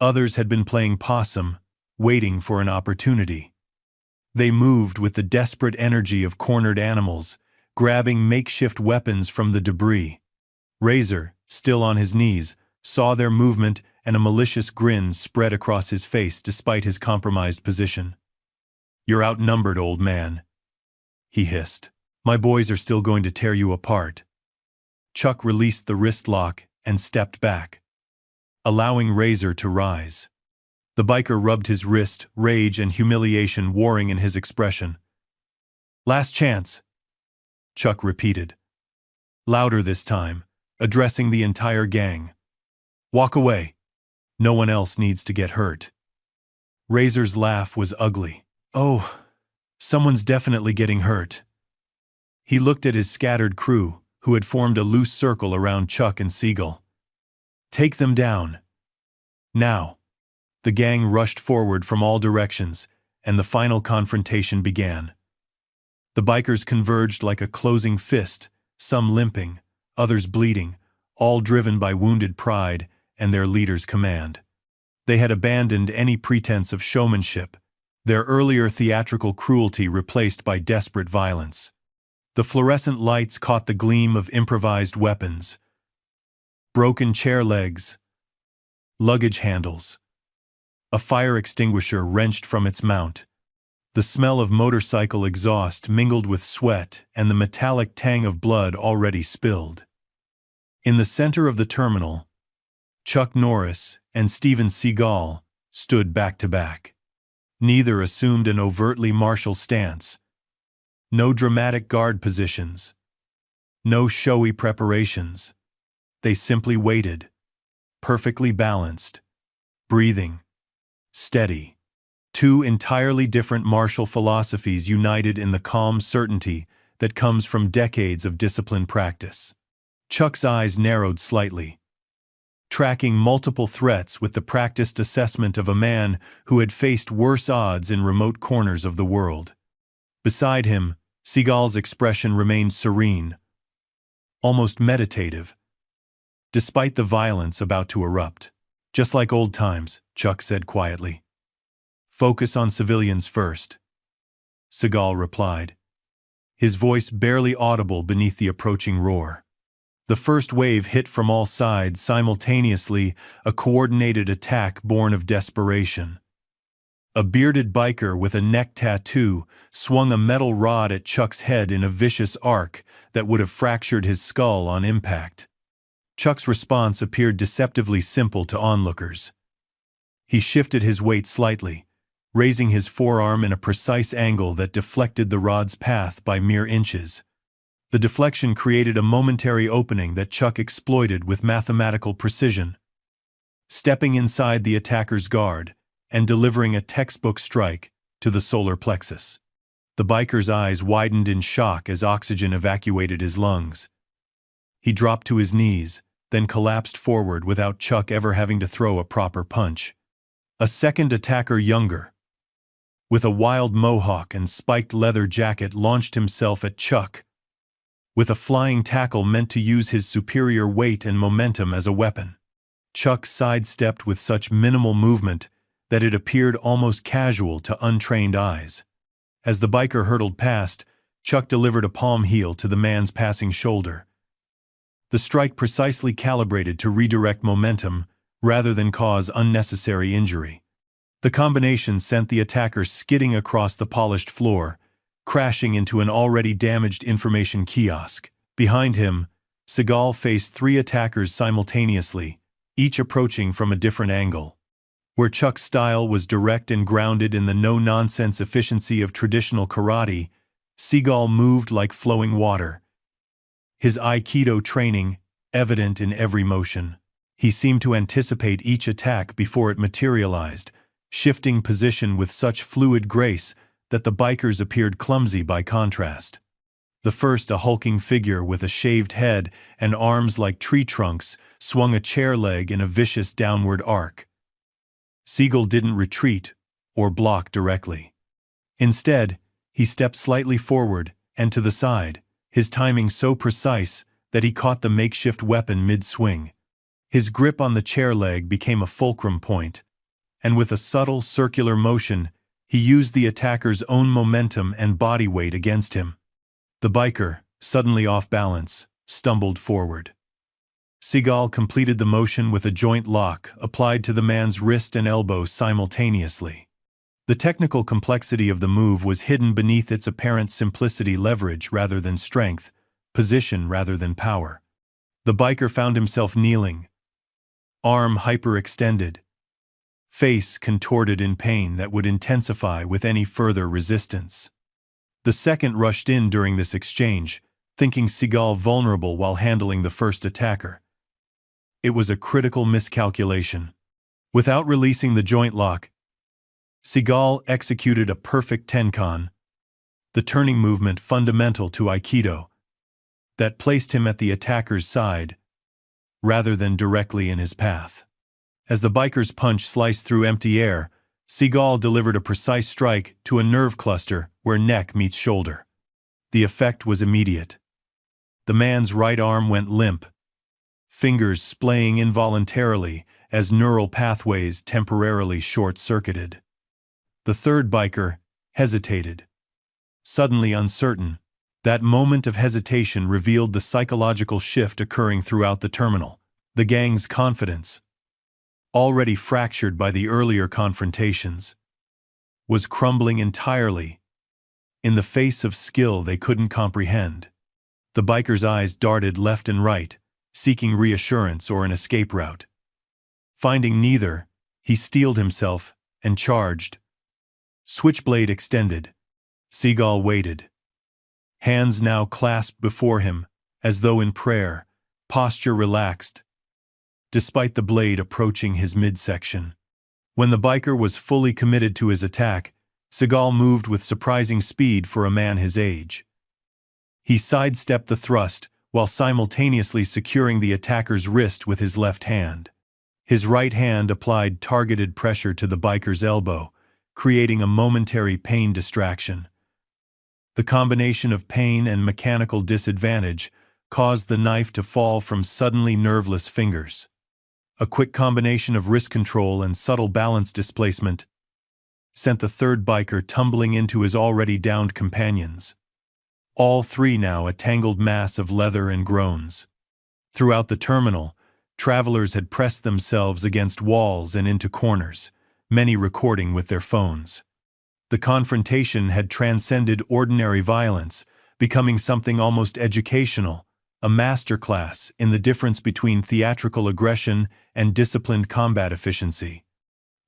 Others had been playing possum, waiting for an opportunity. They moved with the desperate energy of cornered animals, grabbing makeshift weapons from the debris. Razor, still on his knees, saw their movement and a malicious grin spread across his face despite his compromised position. "You're outnumbered, old man," he hissed. "My boys are still going to tear you apart." Chuck released the wrist lock and stepped back, allowing Razor to rise. The biker rubbed his wrist, rage and humiliation warring in his expression. "Last chance," Chuck repeated, louder this time, addressing the entire gang. "Walk away. No one else needs to get hurt." Razor's laugh was ugly. "Oh, someone's definitely getting hurt." He looked at his scattered crew, who had formed a loose circle around Chuck and Seagal. "Take them down. Now." The gang rushed forward from all directions, and the final confrontation began. The bikers converged like a closing fist, some limping, others bleeding, all driven by wounded pride and their leader's command. They had abandoned any pretense of showmanship, their earlier theatrical cruelty replaced by desperate violence. The fluorescent lights caught the gleam of improvised weapons. Broken chair legs, luggage handles, a fire extinguisher wrenched from its mount. The smell of motorcycle exhaust mingled with sweat and the metallic tang of blood already spilled. In the center of the terminal, Chuck Norris and Steven Seagal stood back to back. Neither assumed an overtly martial stance. No dramatic guard positions. No showy preparations. They simply waited, perfectly balanced, breathing, steady. Two entirely different martial philosophies united in the calm certainty that comes from decades of disciplined practice. Chuck's eyes narrowed slightly, tracking multiple threats with the practiced assessment of a man who had faced worse odds in remote corners of the world. Beside him, Seagal's expression remained serene, almost meditative, despite the violence about to erupt. "Just like old times," Chuck said quietly. "Focus on civilians first," Seagal replied, his voice barely audible beneath the approaching roar. The first wave hit from all sides simultaneously, a coordinated attack born of desperation. A bearded biker with a neck tattoo swung a metal rod at Chuck's head in a vicious arc that would have fractured his skull on impact. Chuck's response appeared deceptively simple to onlookers. He shifted his weight slightly, raising his forearm in a precise angle that deflected the rod's path by mere inches. The deflection created a momentary opening that Chuck exploited with mathematical precision. stepping inside the attacker's guard and delivering a textbook strike to the solar plexus. The biker's eyes widened in shock as oxygen evacuated his lungs. He dropped to his knees, then collapsed forward without Chuck ever having to throw a proper punch. A second attacker, younger, with a wild mohawk and spiked leather jacket, launched himself at Chuck, with a flying tackle meant to use his superior weight and momentum as a weapon. Chuck sidestepped with such minimal movement that it appeared almost casual to untrained eyes. As the biker hurtled past, Chuck delivered a palm heel to the man's passing shoulder. The strike precisely calibrated to redirect momentum rather than cause unnecessary injury. The combination sent the attacker skidding across the polished floor, crashing into an already damaged information kiosk. Behind him, Seagal faced three attackers simultaneously, each approaching from a different angle. Where Chuck's style was direct and grounded in the no-nonsense efficiency of traditional karate, Seagal moved like flowing water, his Aikido training evident in every motion. He seemed to anticipate each attack before it materialized, shifting position with such fluid grace that the bikers appeared clumsy by contrast. The first, a hulking figure with a shaved head and arms like tree trunks, swung a chair leg in a vicious downward arc. Seagal didn't retreat or block directly. Instead, he stepped slightly forward and to the side, his timing so precise that he caught the makeshift weapon mid-swing. His grip on the chair leg became a fulcrum point, and with a subtle circular motion, he used the attacker's own momentum and body weight against him. The biker, suddenly off balance, stumbled forward. Seagal completed the motion with a joint lock applied to the man's wrist and elbow simultaneously. The technical complexity of the move was hidden beneath its apparent simplicity: leverage rather than strength, position rather than power. The biker found himself kneeling, arm hyperextended, face contorted in pain that would intensify with any further resistance. The second rushed in during this exchange, thinking Seagal vulnerable while handling the first attacker. It was a critical miscalculation. Without releasing the joint lock, Seagal executed a perfect tenkan, the turning movement fundamental to Aikido, that placed him at the attacker's side rather than directly in his path. As the biker's punch sliced through empty air, Seagal delivered a precise strike to a nerve cluster where neck meets shoulder. The effect was immediate. The man's right arm went limp, fingers splaying involuntarily as neural pathways temporarily short-circuited. The third biker hesitated, suddenly uncertain. That moment of hesitation revealed the psychological shift occurring throughout the terminal. The gang's confidence, already fractured by the earlier confrontations, was crumbling entirely in the face of skill they couldn't comprehend. The biker's eyes darted left and right, seeking reassurance or an escape route. Finding neither, he steeled himself and charged. Switchblade extended. Seagal waited, hands now clasped before him, as though in prayer, posture relaxed, despite the blade approaching his midsection. When the biker was fully committed to his attack, Seagal moved with surprising speed for a man his age. He sidestepped the thrust while simultaneously securing the attacker's wrist with his left hand. His right hand applied targeted pressure to the biker's elbow, creating a momentary pain distraction. The combination of pain and mechanical disadvantage caused the knife to fall from suddenly nerveless fingers. A quick combination of wrist control and subtle balance displacement sent the third biker tumbling into his already downed companions. All three now a tangled mass of leather and groans. Throughout the terminal, travelers had pressed themselves against walls and into corners, many recording with their phones. The confrontation had transcended ordinary violence, becoming something almost educational, a masterclass in the difference between theatrical aggression and disciplined combat efficiency.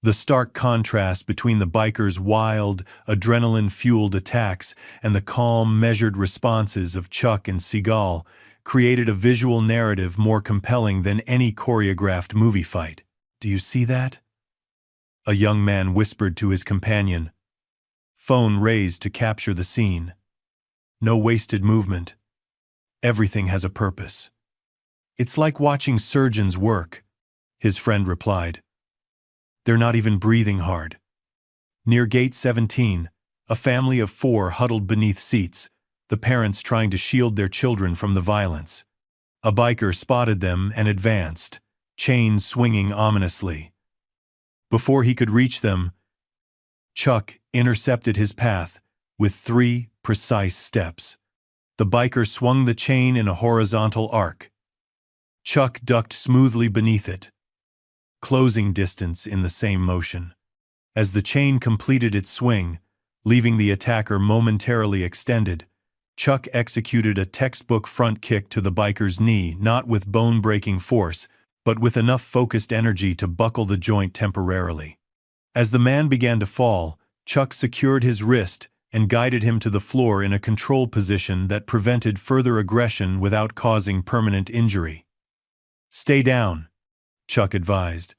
The stark contrast between the bikers' wild, adrenaline-fueled attacks and the calm, measured responses of Chuck and Seagal created a visual narrative more compelling than any choreographed movie fight. Do you see that? A young man whispered to his companion. Phone raised to capture the scene. No wasted movement. Everything has a purpose. It's like watching surgeons work, his friend replied. They're not even breathing hard. Near gate 17, a family of 4 huddled beneath seats, the parents trying to shield their children from the violence. A biker spotted them and advanced, chains swinging ominously. Before he could reach them, Chuck intercepted his path with 3 precise steps. The biker swung the chain in a horizontal arc. Chuck ducked smoothly beneath it, closing distance in the same motion. As the chain completed its swing, leaving the attacker momentarily extended, Chuck executed a textbook front kick to the biker's knee, not with bone-breaking force, but with enough focused energy to buckle the joint temporarily. As the man began to fall, Chuck secured his wrist and guided him to the floor in a control position that prevented further aggression without causing permanent injury. Stay down, Chuck advised.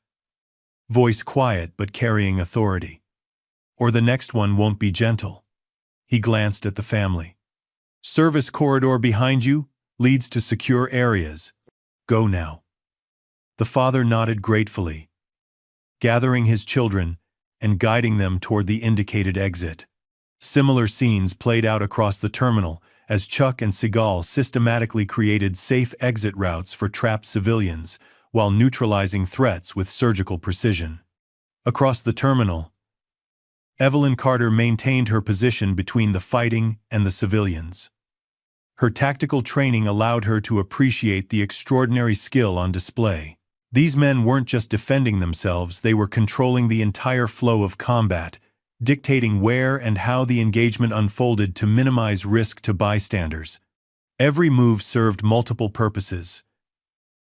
Voice quiet but carrying authority. Or the next one won't be gentle. He glanced at the family. Service corridor behind you leads to secure areas. Go now. The father nodded gratefully, gathering his children and guiding them toward the indicated exit. Similar scenes played out across the terminal as Chuck and Seagal systematically created safe exit routes for trapped civilians while neutralizing threats with surgical precision. Across the terminal, Evelyn Carter maintained her position between the fighting and the civilians. Her tactical training allowed her to appreciate the extraordinary skill on display. These men weren't just defending themselves, they were controlling the entire flow of combat, dictating where and how the engagement unfolded to minimize risk to bystanders. Every move served multiple purposes.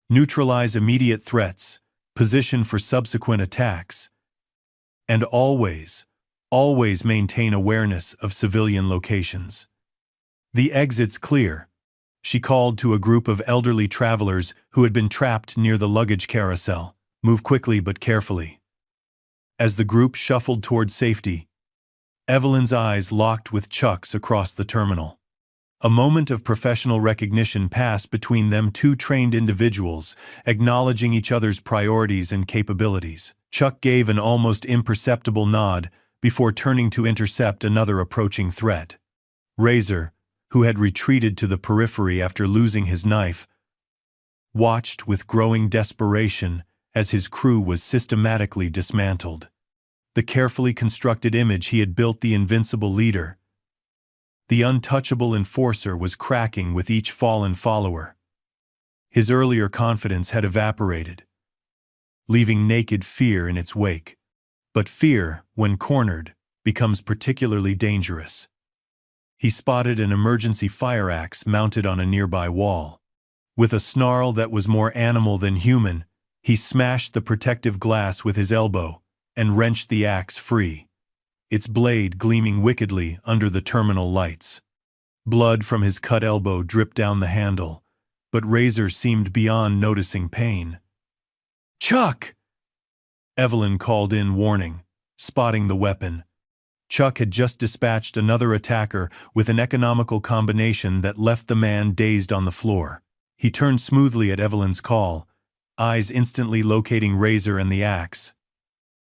Neutralize immediate threats, position for subsequent attacks, and always maintain awareness of civilian locations. The exit's clear, she called to a group of elderly travelers who had been trapped near the luggage carousel. Move quickly but carefully. As the group shuffled toward safety, Evelyn's eyes locked with Chuck's across the terminal. A moment of professional recognition passed between them, 2 trained individuals, acknowledging each other's priorities and capabilities. Chuck gave an almost imperceptible nod before turning to intercept another approaching threat. Razor, who had retreated to the periphery after losing his knife, watched with growing desperation as his crew was systematically dismantled. The carefully constructed image he had built, the invincible leader, the untouchable enforcer, was cracking with each fallen follower. His earlier confidence had evaporated, leaving naked fear in its wake. But fear, when cornered, becomes particularly dangerous. He spotted an emergency fire axe mounted on a nearby wall. With a snarl that was more animal than human, he smashed the protective glass with his elbow and wrenched the axe free, its blade gleaming wickedly under the terminal lights. Blood from his cut elbow dripped down the handle, but Razor seemed beyond noticing pain. Chuck! Evelyn called in, warning, spotting the weapon. Chuck had just dispatched another attacker with an economical combination that left the man dazed on the floor. He turned smoothly at Evelyn's call, eyes instantly locating Razor and the axe.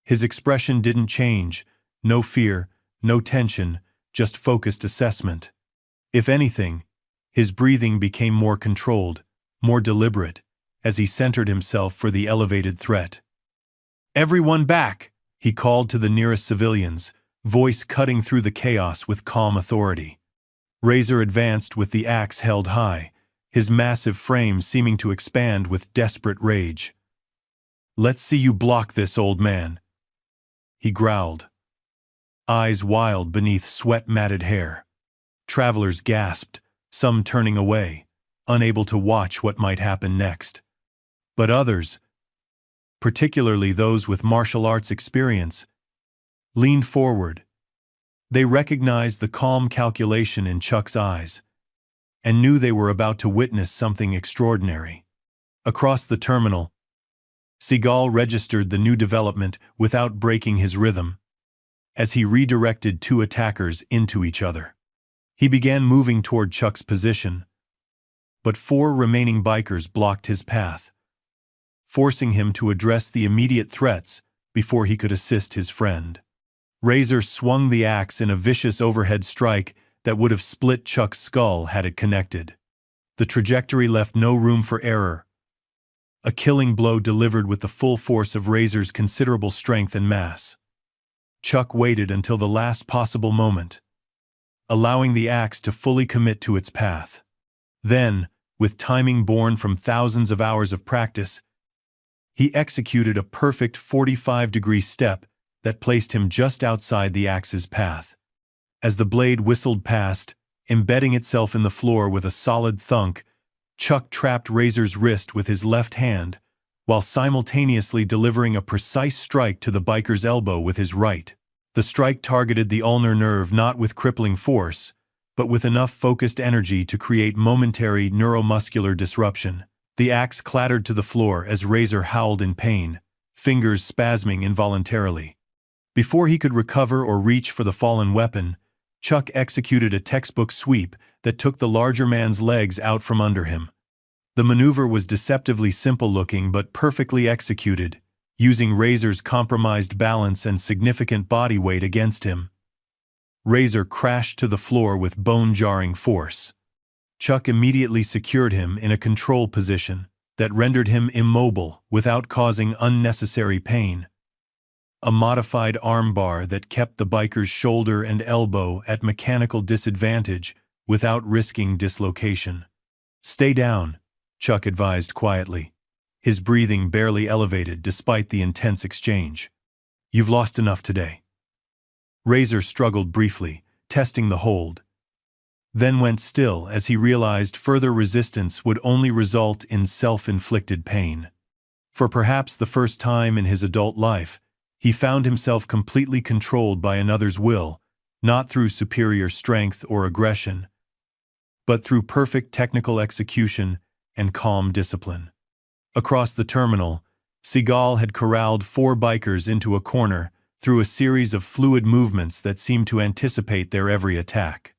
His expression didn't change, no fear, no tension, just focused assessment. If anything, his breathing became more controlled, more deliberate, as he centered himself for the elevated threat. Everyone back, he called to the nearest civilians, voice cutting through the chaos with calm authority. Razor advanced with the axe held high, his massive frame seeming to expand with desperate rage. Let's see you block this, old man, he growled, eyes wild beneath sweat-matted hair. Travelers gasped, some turning away, unable to watch what might happen next. But others, particularly those with martial arts experience, leaned forward. They recognized the calm calculation in Chuck's eyes and knew they were about to witness something extraordinary. Across the terminal, Seagal registered the new development without breaking his rhythm, as he redirected two attackers into each other. He began moving toward Chuck's position, but four remaining bikers blocked his path, forcing him to address the immediate threats before he could assist his friend. Razor swung the axe in a vicious overhead strike that would have split Chuck's skull had it connected. The trajectory left no room for error. A killing blow delivered with the full force of Razor's considerable strength and mass. Chuck waited until the last possible moment, allowing the axe to fully commit to its path. Then, with timing born from thousands of hours of practice, he executed a perfect 45-degree step that placed him just outside the axe's path. As the blade whistled past, embedding itself in the floor with a solid thunk, Chuck trapped Razor's wrist with his left hand, while simultaneously delivering a precise strike to the biker's elbow with his right. The strike targeted the ulnar nerve not with crippling force, but with enough focused energy to create momentary neuromuscular disruption. The axe clattered to the floor as Razor howled in pain, fingers spasming involuntarily. Before he could recover or reach for the fallen weapon, Chuck executed a textbook sweep that took the larger man's legs out from under him. The maneuver was deceptively simple-looking but perfectly executed, using Razor's compromised balance and significant body weight against him. Razor crashed to the floor with bone-jarring force. Chuck immediately secured him in a control position that rendered him immobile without causing unnecessary pain. A modified armbar that kept the biker's shoulder and elbow at mechanical disadvantage without risking dislocation. "Stay down," Chuck advised quietly, his breathing barely elevated despite the intense exchange. "You've lost enough today." Razor struggled briefly, testing the hold, then went still as he realized further resistance would only result in self-inflicted pain. For perhaps the first time in his adult life, he found himself completely controlled by another's will, not through superior strength or aggression, but through perfect technical execution and calm discipline. Across the terminal, Seagal had corralled four bikers into a corner through a series of fluid movements that seemed to anticipate their every attack.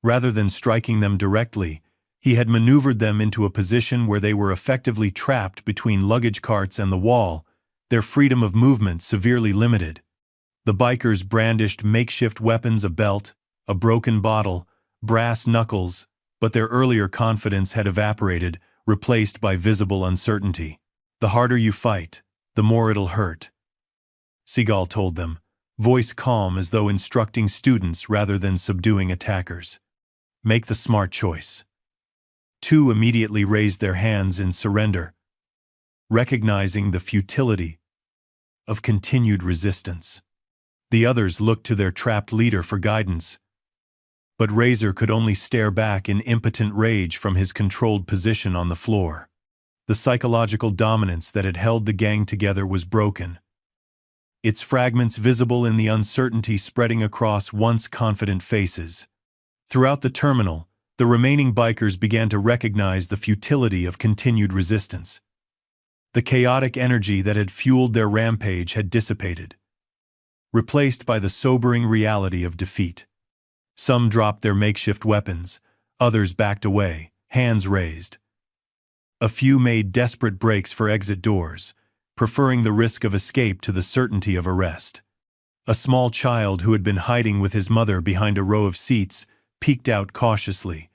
Rather than striking them directly, he had maneuvered them into a position where they were effectively trapped between luggage carts and the wall, their freedom of movement severely limited. The bikers brandished makeshift weapons, a belt, a broken bottle, brass knuckles, but their earlier confidence had evaporated, replaced by visible uncertainty. "The harder you fight, the more it'll hurt," Seagal told them, voice calm as though instructing students rather than subduing attackers. "Make the smart choice." Two immediately raised their hands in surrender, recognizing the futility of continued resistance. The others looked to their trapped leader for guidance, but Razor could only stare back in impotent rage from his controlled position on the floor. The psychological dominance that had held the gang together was broken, its fragments visible in the uncertainty spreading across once confident faces. Throughout the terminal, the remaining bikers began to recognize the futility of continued resistance. The chaotic energy that had fueled their rampage had dissipated, replaced by the sobering reality of defeat. Some dropped their makeshift weapons, others backed away, hands raised. A few made desperate breaks for exit doors, preferring the risk of escape to the certainty of arrest. A small child who had been hiding with his mother behind a row of seats peeked out cautiously,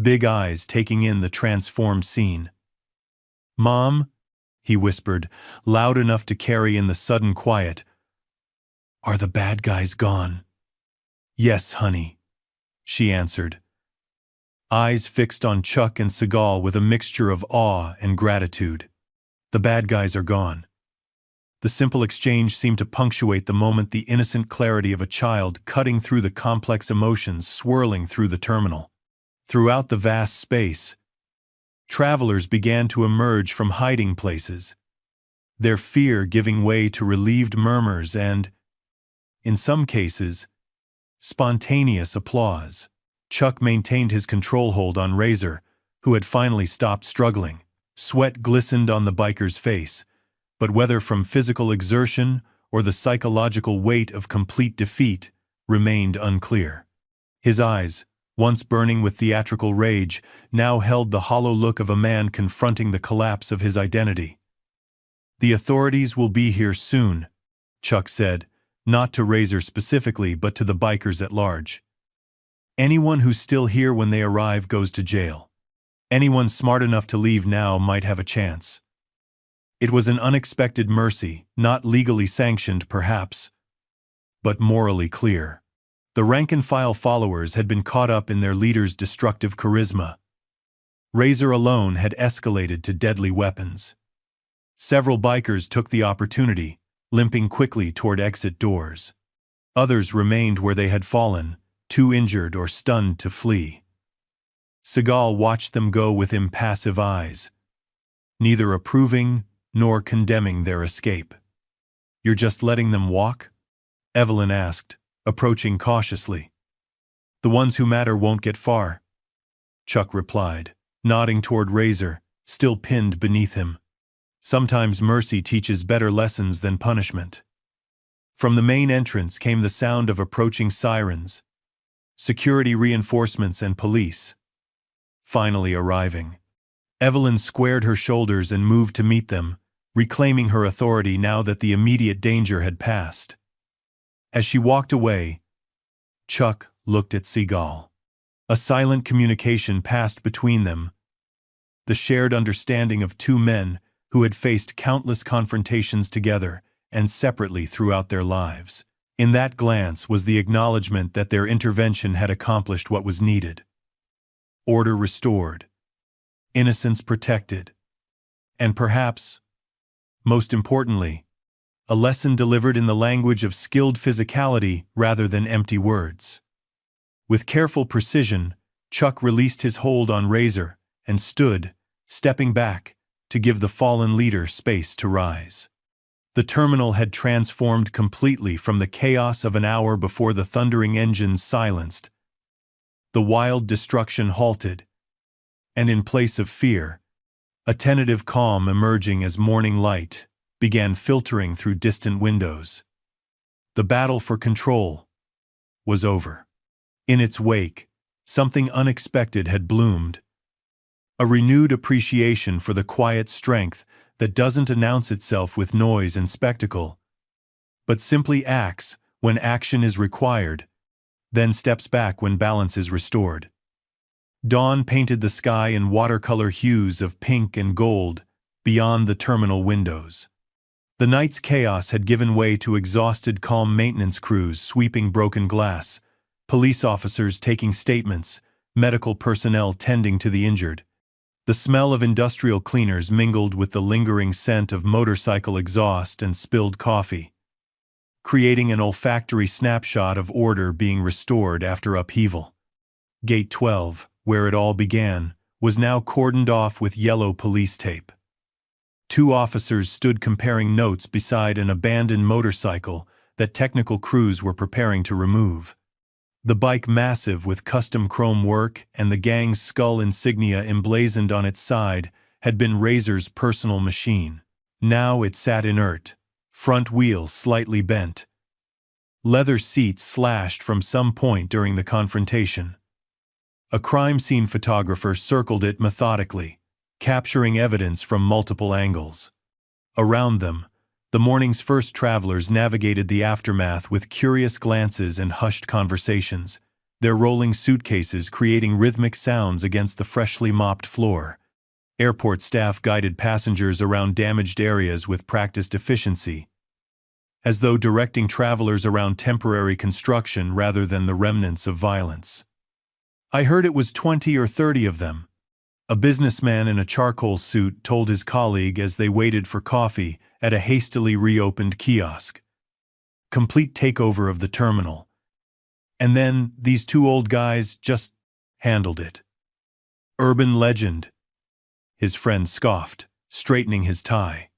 big eyes taking in the transformed scene. "Mom," he whispered, loud enough to carry in the sudden quiet, "are the bad guys gone?" "Yes, honey," she answered, eyes fixed on Chuck and Seagal with a mixture of awe and gratitude. "The bad guys are gone." The simple exchange seemed to punctuate the moment, the innocent clarity of a child cutting through the complex emotions swirling through the terminal. Throughout the vast space, travelers began to emerge from hiding places, their fear giving way to relieved murmurs and, in some cases, spontaneous applause. Chuck maintained his control hold on Razor, who had finally stopped struggling. Sweat glistened on the biker's face, but whether from physical exertion or the psychological weight of complete defeat remained unclear. His eyes, once burning with theatrical rage, now held the hollow look of a man confronting the collapse of his identity. "The authorities will be here soon," Chuck said, not to Razor specifically but to the bikers at large. "Anyone who's still here when they arrive goes to jail. Anyone smart enough to leave now might have a chance." It was an unexpected mercy, not legally sanctioned perhaps, but morally clear. The rank-and-file followers had been caught up in their leader's destructive charisma. Razor alone had escalated to deadly weapons. Several bikers took the opportunity, limping quickly toward exit doors. Others remained where they had fallen, too injured or stunned to flee. Seagal watched them go with impassive eyes, neither approving nor condemning their escape. "You're just letting them walk?" Evelyn asked, approaching cautiously. "The ones who matter won't get far," Chuck replied, nodding toward Razor, still pinned beneath him. "Sometimes mercy teaches better lessons than punishment." From the main entrance came the sound of approaching sirens, security reinforcements and police. Finally arriving. Evelyn squared her shoulders and moved to meet them, reclaiming her authority now that the immediate danger had passed. As she walked away, Chuck looked at Seagal. A silent communication passed between them, the shared understanding of two men who had faced countless confrontations together and separately throughout their lives. In that glance was the acknowledgement that their intervention had accomplished what was needed. Order restored, innocence protected, and perhaps, most importantly, a lesson delivered in the language of skilled physicality rather than empty words. With careful precision, Chuck released his hold on Razor and stood, stepping back, to give the fallen leader space to rise. The terminal had transformed completely from the chaos of an hour before the thundering engines silenced. The wild destruction halted, and in place of fear, a tentative calm emerging as morning light began filtering through distant windows. The battle for control was over. In its wake, something unexpected had bloomed. A renewed appreciation for the quiet strength that doesn't announce itself with noise and spectacle, but simply acts when action is required, then steps back when balance is restored. Dawn painted the sky in watercolor hues of pink and gold beyond the terminal windows. The night's chaos had given way to exhausted calm maintenance crews sweeping broken glass, police officers taking statements, medical personnel tending to the injured. The smell of industrial cleaners mingled with the lingering scent of motorcycle exhaust and spilled coffee, creating an olfactory snapshot of order being restored after upheaval. Gate 12, where it all began, was now cordoned off with yellow police tape. Two officers stood comparing notes beside an abandoned motorcycle that technical crews were preparing to remove. The bike, massive with custom chrome work and the gang's skull insignia emblazoned on its side, had been Razor's personal machine. Now it sat inert, front wheel slightly bent, leather seats slashed from some point during the confrontation. A crime scene photographer circled it methodically, capturing evidence from multiple angles. Around them, the morning's first travelers navigated the aftermath with curious glances and hushed conversations, their rolling suitcases creating rhythmic sounds against the freshly mopped floor. Airport staff guided passengers around damaged areas with practiced efficiency, as though directing travelers around temporary construction rather than the remnants of violence. "I heard it was 20 or 30 of them," a businessman in a charcoal suit told his colleague as they waited for coffee at a hastily reopened kiosk. "Complete takeover of the terminal. And then these two old guys just handled it." "Urban legend," his friend scoffed, straightening his tie.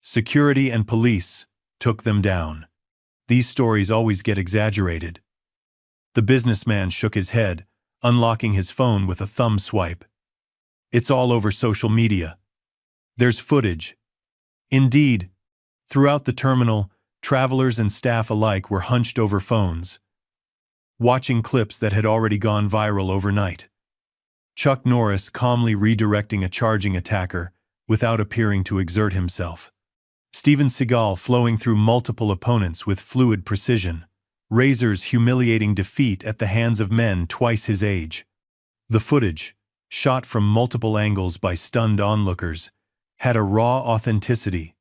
"Security and police took them down. These stories always get exaggerated." The businessman shook his head, unlocking his phone with a thumb swipe. "It's all over social media. There's footage. Indeed, throughout the terminal, travelers and staff alike were hunched over phones, watching clips that had already gone viral overnight. Chuck Norris calmly redirecting a charging attacker without appearing to exert himself. Steven Seagal flowing through multiple opponents with fluid precision. Razor's humiliating defeat at the hands of men twice his age. The footage, shot from multiple angles by stunned onlookers, had a raw authenticity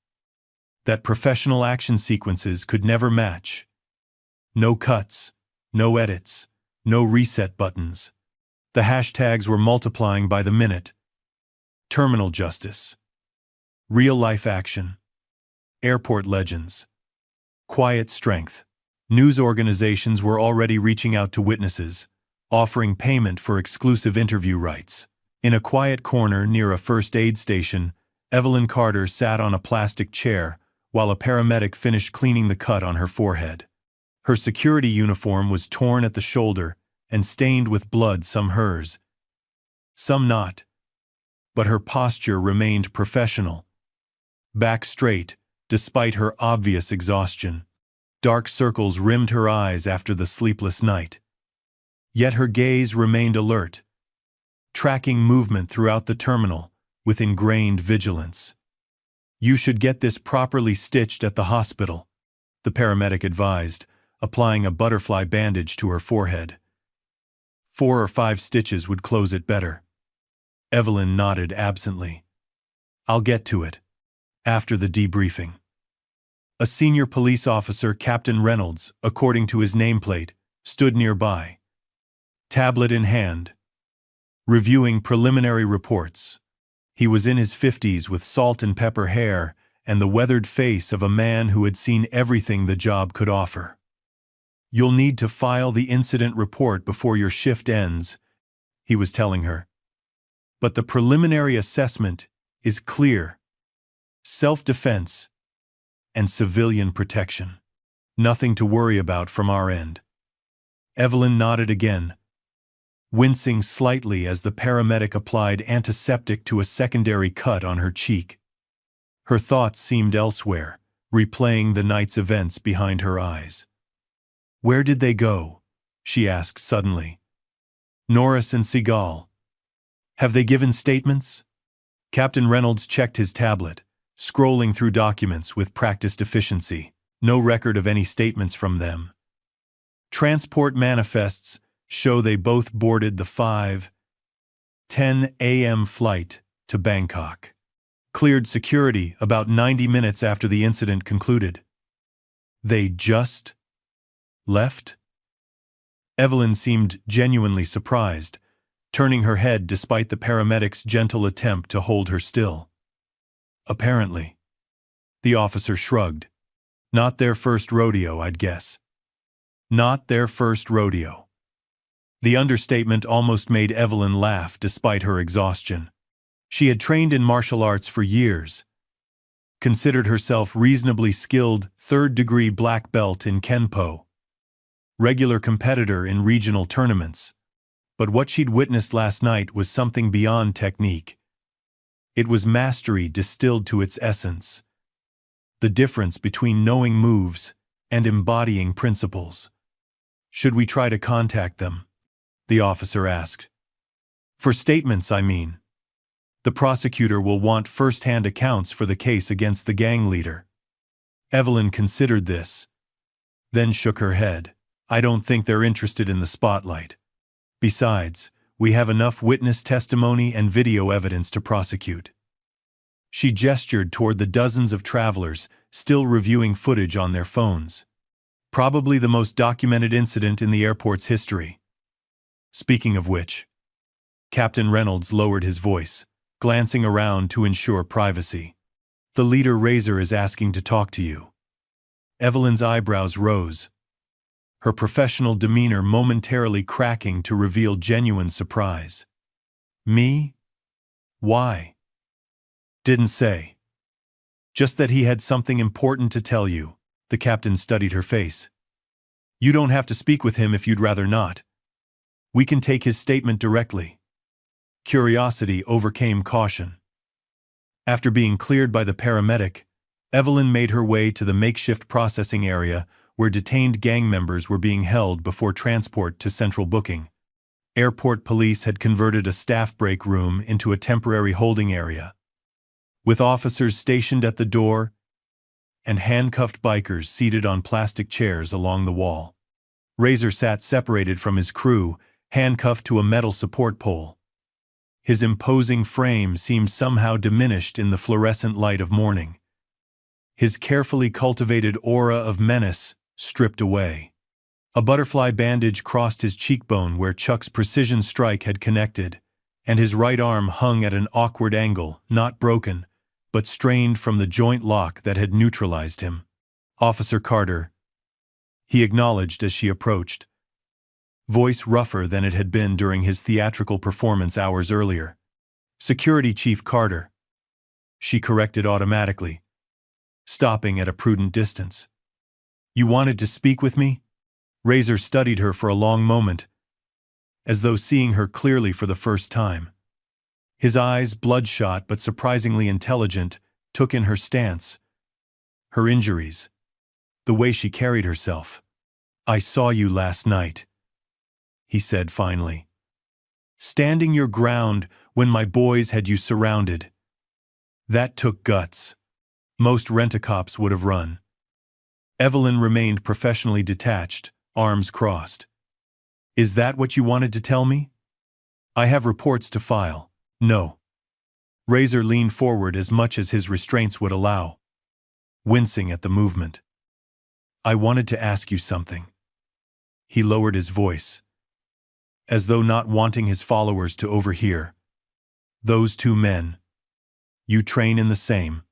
that professional action sequences could never match. No cuts, no edits, no reset buttons. The hashtags were multiplying by the minute. Terminal justice. Real-life action. Airport legends. Quiet strength. News organizations were already reaching out to witnesses, offering payment for exclusive interview rights. In a quiet corner near a first aid station, Evelyn Carter sat on a plastic chair while a paramedic finished cleaning the cut on her forehead. Her security uniform was torn at the shoulder and stained with blood, some hers, some not. But her posture remained professional. Back straight, despite her obvious exhaustion. Dark circles rimmed her eyes after the sleepless night. Yet her gaze remained alert, tracking movement throughout the terminal with ingrained vigilance. "You should get this properly stitched at the hospital," the paramedic advised, applying a butterfly bandage to her forehead. 4 or 5 stitches would close it better. Evelyn nodded absently. "I'll get to it." After the debriefing. A senior police officer, Captain Reynolds, according to his nameplate, stood nearby, tablet in hand, reviewing preliminary reports. He was in his 50s with salt and pepper hair and the weathered face of a man who had seen everything the job could offer. "You'll need to file the incident report before your shift ends," he was telling her. "But the preliminary assessment is clear. Self-defense and civilian protection. Nothing to worry about from our end." Evelyn nodded again, wincing slightly as the paramedic applied antiseptic to a secondary cut on her cheek. Her thoughts seemed elsewhere, replaying the night's events behind her eyes. "Where did they go?" she asked suddenly. "Norris and Seagal. Have they given statements?" Captain Reynolds checked his tablet, scrolling through documents with practiced efficiency. No record of any statements from them. Transport manifests show they both boarded the 5:10 a.m. flight to Bangkok. Cleared security about 90 minutes after the incident concluded. They just left? Evelyn seemed genuinely surprised, turning her head despite the paramedic's gentle attempt to hold her still. "Apparently." The officer shrugged. "Not their first rodeo, I'd guess." Not their first rodeo. The understatement almost made Evelyn laugh despite her exhaustion. She had trained in martial arts for years, considered herself reasonably skilled third-degree black belt in Kenpo, regular competitor in regional tournaments. But what she'd witnessed last night was something beyond technique. It was mastery distilled to its essence. The difference between knowing moves and embodying principles. "Should we try to contact them?" the officer asked. "For statements, I mean. The prosecutor will want first-hand accounts for the case against the gang leader." Evelyn considered this, then shook her head. "I don't think they're interested in the spotlight. Besides, we have enough witness testimony and video evidence to prosecute." She gestured toward the dozens of travelers still reviewing footage on their phones. Probably the most documented incident in the airport's history. "Speaking of which," Captain Reynolds lowered his voice, glancing around to ensure privacy. "The leader Razor is asking to talk to you." Evelyn's eyebrows rose, her professional demeanor momentarily cracking to reveal genuine surprise. "Me? Why?" "Didn't say. Just that he had something important to tell you." The captain studied her face. "You don't have to speak with him if you'd rather not. We can take his statement directly." Curiosity overcame caution. After being cleared by the paramedic, Evelyn made her way to the makeshift processing area where detained gang members were being held before transport to central booking. Airport police had converted a staff break room into a temporary holding area, with officers stationed at the door and handcuffed bikers seated on plastic chairs along the wall. Razor sat separated from his crew, handcuffed to a metal support pole. His imposing frame seemed somehow diminished in the fluorescent light of morning. His carefully cultivated aura of menace stripped away. A butterfly bandage crossed his cheekbone where Chuck's precision strike had connected, and his right arm hung at an awkward angle, not broken, but strained from the joint lock that had neutralized him. "Officer Carter," he acknowledged as she approached, voice rougher than it had been during his theatrical performance hours earlier. "Security Chief Carter," she corrected automatically, stopping at a prudent distance. "You wanted to speak with me?" Razor studied her for a long moment, as though seeing her clearly for the first time. His eyes, bloodshot but surprisingly intelligent, took in her stance, her injuries, the way she carried herself. "I saw you last night," he said finally. "Standing your ground when my boys had you surrounded. That took guts. Most rent-a-cops would have run." Evelyn remained professionally detached, arms crossed. "Is that what you wanted to tell me?" "I have reports to file." "No." Razor leaned forward as much as his restraints would allow, wincing at the movement. "I wanted to ask you something." He lowered his voice, as though not wanting his followers to overhear. "Those two men, you train in the same,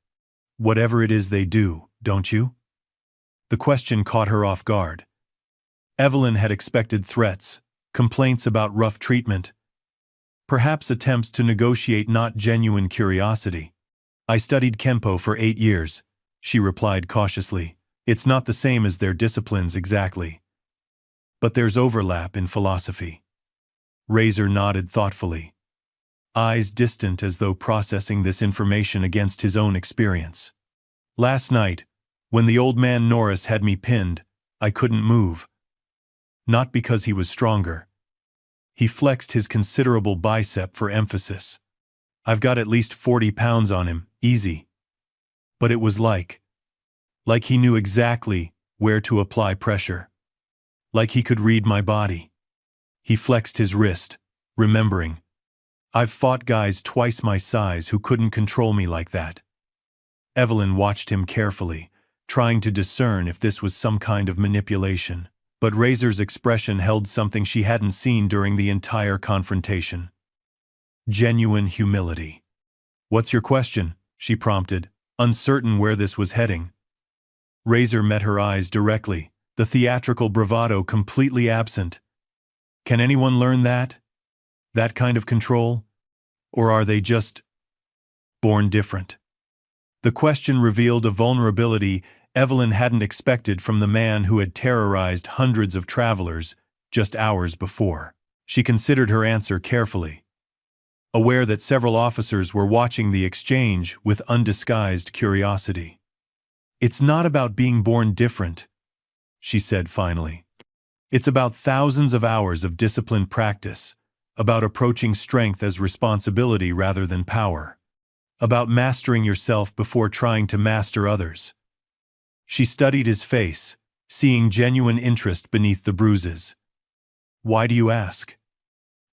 whatever it is they do, don't you?" The question caught her off guard. Evelyn had expected threats, complaints about rough treatment, perhaps attempts to negotiate, not genuine curiosity. "I studied Kenpo for 8 years, she replied cautiously. "It's not the same as their disciplines exactly. But there's overlap in philosophy." Razor nodded thoughtfully, eyes distant as though processing this information against his own experience. "Last night, when the old man Norris had me pinned, I couldn't move. Not because he was stronger." He flexed his considerable bicep for emphasis. "I've got at least 40 pounds on him, easy. But it was like he knew exactly where to apply pressure. Like he could read my body." He flexed his wrist, remembering. "I've fought guys twice my size who couldn't control me like that." Evelyn watched him carefully, trying to discern if this was some kind of manipulation. But Razor's expression held something she hadn't seen during the entire confrontation. Genuine humility. "What's your question?" she prompted, uncertain where this was heading. Razor met her eyes directly, the theatrical bravado completely absent. "Can anyone learn that? That kind of control? Or are they just born different?" The question revealed a vulnerability Evelyn hadn't expected from the man who had terrorized hundreds of travelers just hours before. She considered her answer carefully, aware that several officers were watching the exchange with undisguised curiosity. "It's not about being born different," she said finally. "It's about thousands of hours of disciplined practice, about approaching strength as responsibility rather than power, about mastering yourself before trying to master others." She studied his face, seeing genuine interest beneath the bruises. "Why do you ask?"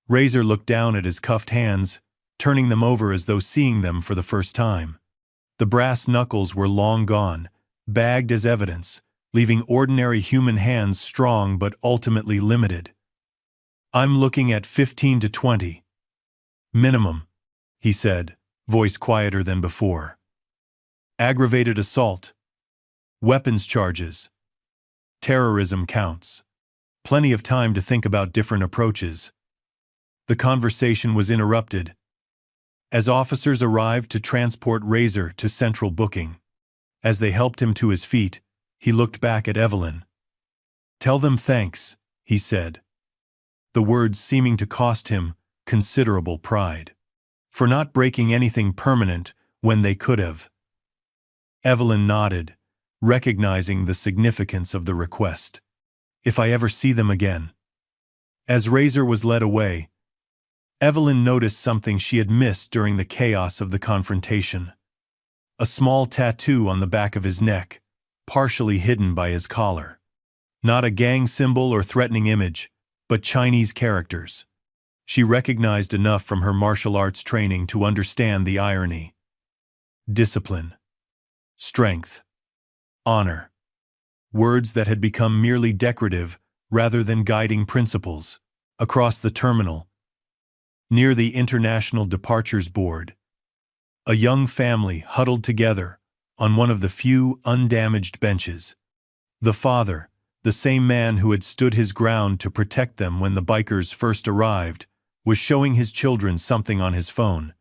Razor looked down at his cuffed hands, turning them over as though seeing them for the first time. The brass knuckles were long gone, bagged as evidence, leaving ordinary human hands strong but ultimately limited. "I'm looking at 15 to 20. Minimum," he said, voice quieter than before. "Aggravated assault. Weapons charges. Terrorism counts. Plenty of time to think about different approaches." The conversation was interrupted as officers arrived to transport Razor to central booking. As they helped him to his feet, he looked back at Evelyn. "Tell them thanks," he said, the words seeming to cost him considerable pride, "for not breaking anything permanent when they could have." Evelyn nodded, recognizing the significance of the request. If I ever see them again. As Razor was led away, Evelyn noticed something she had missed during the chaos of the confrontation. A small tattoo on the back of his neck, partially hidden by his collar. Not a gang symbol or threatening image, but Chinese characters. She recognized enough from her martial arts training to understand the irony. Discipline. Strength. Honor. Words that had become merely decorative rather than guiding principles. Across the terminal, near the International Departures Board, a young family huddled together on one of the few undamaged benches. The father, the same man who had stood his ground to protect them when the bikers first arrived, was showing his children something on his phone.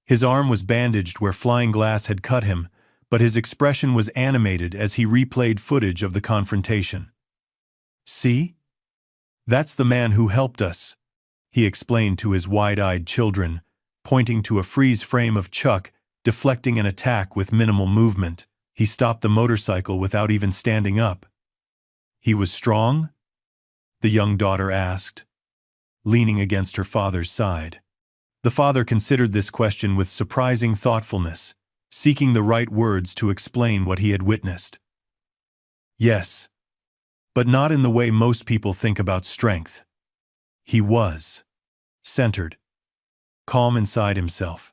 His arm was bandaged where flying glass had cut him, but his expression was animated as he replayed footage of the confrontation. "See? That's the man who helped us," he explained to his wide-eyed children, pointing to a freeze frame of Chuck deflecting an attack with minimal movement. He stopped the motorcycle without even standing up. "He was strong?" the young daughter asked, leaning against her father's side. The father considered this question with surprising thoughtfulness, seeking the right words to explain what he had witnessed. "Yes. But not in the way most people think about strength. He was centered, calm inside himself."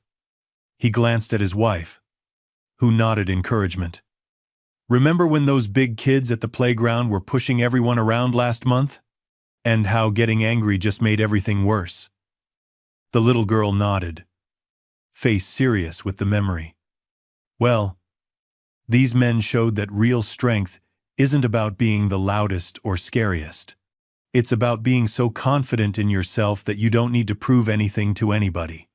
He glanced at his wife, who nodded encouragement. "Remember when those big kids at the playground were pushing everyone around last month? And how getting angry just made everything worse?" The little girl nodded, face serious with the memory. "Well, these men showed that real strength isn't about being the loudest or scariest. It's about being so confident in yourself that you don't need to prove anything to anybody."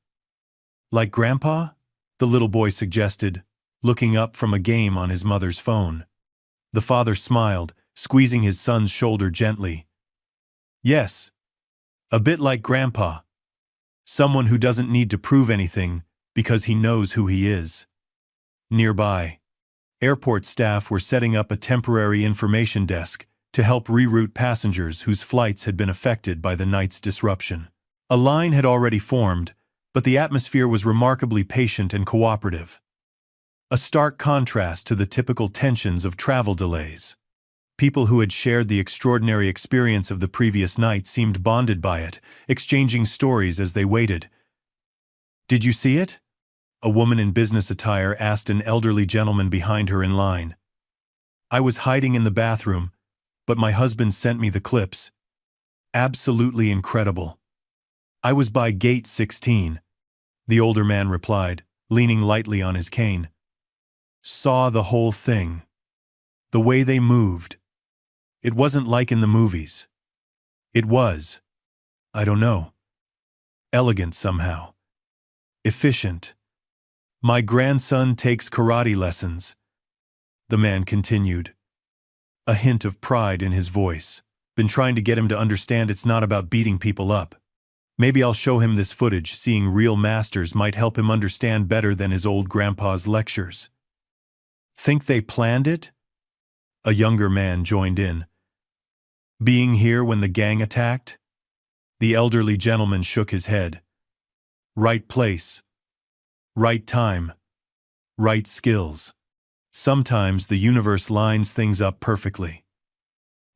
"Like Grandpa?" the little boy suggested, looking up from a game on his mother's phone. The father smiled, squeezing his son's shoulder gently. "Yes. A bit like Grandpa. Someone who doesn't need to prove anything because he knows who he is." Nearby, airport staff were setting up a temporary information desk to help reroute passengers whose flights had been affected by the night's disruption. A line had already formed, but the atmosphere was remarkably patient and cooperative. A stark contrast to the typical tensions of travel delays. People who had shared the extraordinary experience of the previous night seemed bonded by it, exchanging stories as they waited. "Did you see it?" a woman in business attire asked an elderly gentleman behind her in line. "I was hiding in the bathroom, but my husband sent me the clips. Absolutely incredible. I was by gate 16, the older man replied, leaning lightly on his cane. "Saw the whole thing. The way they moved. It wasn't like in the movies. It was, I don't know, elegant somehow. Efficient. My grandson takes karate lessons," the man continued, a hint of pride in his voice. "Been trying to get him to understand it's not about beating people up. Maybe I'll show him this footage. Seeing real masters might help him understand better than his old grandpa's lectures." "Think they planned it?" a younger man joined in. "Being here when the gang attacked?" The elderly gentleman shook his head. "Right place. Right time. Right skills. Sometimes the universe lines things up perfectly."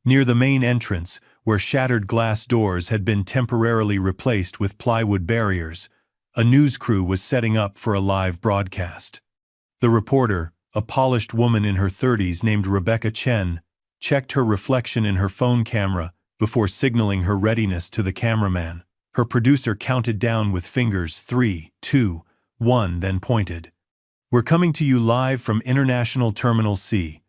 Near the main entrance, where shattered glass doors had been temporarily replaced with plywood barriers, a news crew was setting up for a live broadcast. The reporter, a polished woman in her 30s named Rebecca Chen, checked her reflection in her phone camera before signaling her readiness to the cameraman. Her producer counted down with fingers 3, 2, 1, then pointed. "We're coming to you live from International Terminal C,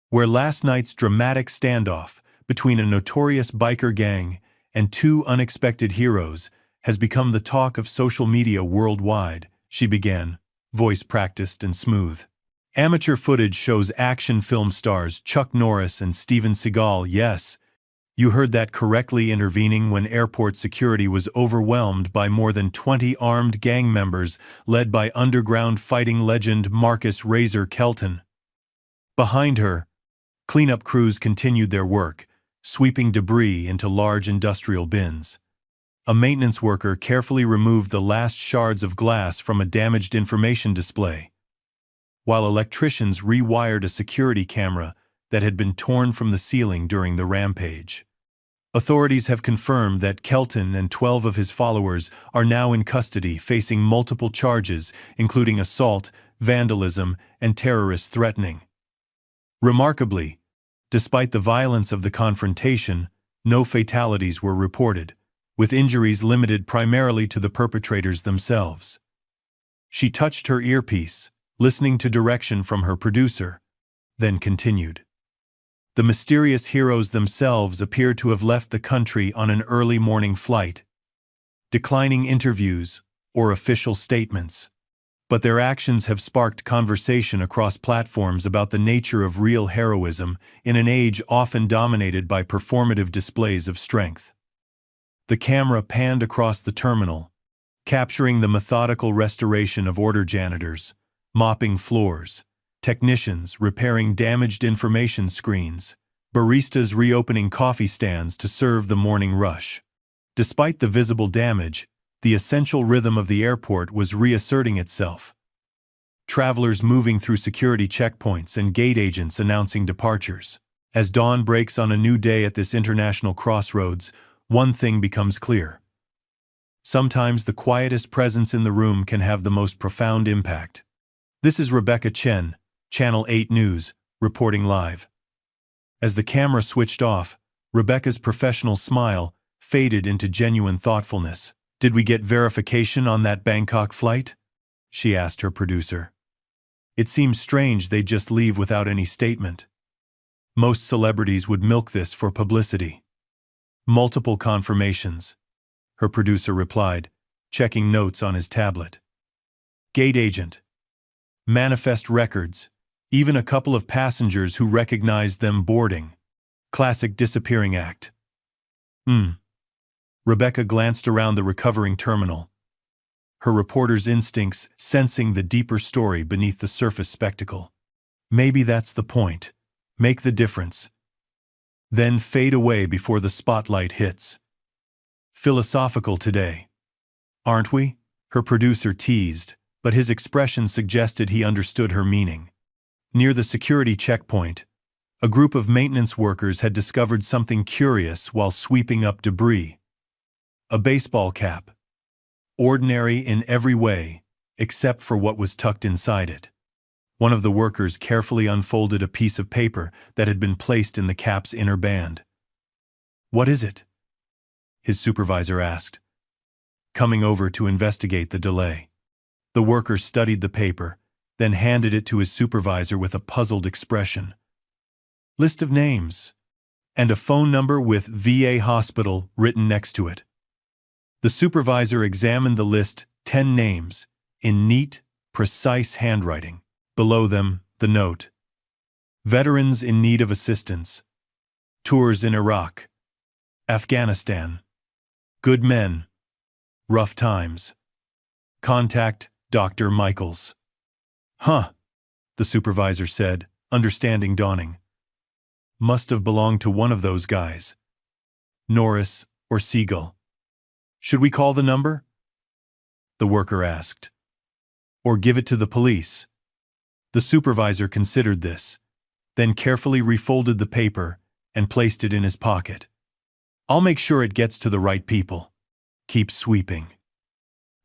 where last night's dramatic standoff between a notorious biker gang and two unexpected heroes has become the talk of social media worldwide," she began, voice practiced and smooth. "Amateur footage shows action film stars Chuck Norris and Seagal, yes, You heard that correctly, intervening when airport security was overwhelmed by more than 20 armed gang members led by underground fighting legend Marcus Razor Kelton. Behind her, cleanup crews continued their work, sweeping debris into large industrial bins. A maintenance worker carefully removed the last shards of glass from a damaged information display, while electricians rewired a security camera that had been torn from the ceiling during the rampage. Authorities have confirmed that Kelton and 12 of his followers are now in custody, facing multiple charges, including assault, vandalism, and terrorist threatening. Remarkably, despite the violence of the confrontation, no fatalities were reported, with injuries limited primarily to the perpetrators themselves. She touched her earpiece, listening to direction from her producer, then continued. The mysterious heroes themselves appear to have left the country on an early morning flight, declining interviews or official statements. But their actions have sparked conversation across platforms about the nature of real heroism in an age often dominated by performative displays of strength. The camera panned across the terminal, capturing the methodical restoration of order: janitors mopping floors, technicians repairing damaged information screens, baristas reopening coffee stands to serve the morning rush. Despite the visible damage, the essential rhythm of the airport was reasserting itself. Travelers moving through security checkpoints and gate agents announcing departures. As dawn breaks on a new day at this international crossroads, one thing becomes clear. Sometimes the quietest presence in the room can have the most profound impact. This is Rebecca Chen, Channel 8 News, reporting live. As the camera switched off, Rebecca's professional smile faded into genuine thoughtfulness. "Did we get verification on that Bangkok flight?" she asked her producer. It seems strange they'd just leave without any statement. Most celebrities would milk this for publicity. "Multiple confirmations," her producer replied, checking notes on his tablet. "Gate agent. Manifest records. Even a couple of passengers who recognized them boarding. Classic disappearing act." Rebecca glanced around the recovering terminal, her reporter's instincts sensing the deeper story beneath the surface spectacle. Maybe that's the point. Make the difference. Then fade away before the spotlight hits. "Philosophical today, aren't we?" her producer teased, but his expression suggested he understood her meaning. Near the security checkpoint, a group of maintenance workers had discovered something curious while sweeping up debris. A baseball cap. Ordinary in every way, except for what was tucked inside it. One of the workers carefully unfolded a piece of paper that had been placed in the cap's inner band. "What is it?" his supervisor asked, coming over to investigate the delay. The worker studied the paper, then handed it to his supervisor with a puzzled expression. "List of names, and a phone number with VA hospital written next to it." The supervisor examined the list, 10 names, in neat, precise handwriting. Below them, the note. "Veterans in need of assistance. Tours in Iraq. Afghanistan. Good men. Rough times. Contact Dr. Michaels." "Huh," the supervisor said, understanding dawning. "Must have belonged to one of those guys. Norris or Seagal. Should we call the number?" the worker asked. "Or give it to the police?" The supervisor considered this, then carefully refolded the paper and placed it in his pocket. "I'll make sure it gets to the right people. Keep sweeping."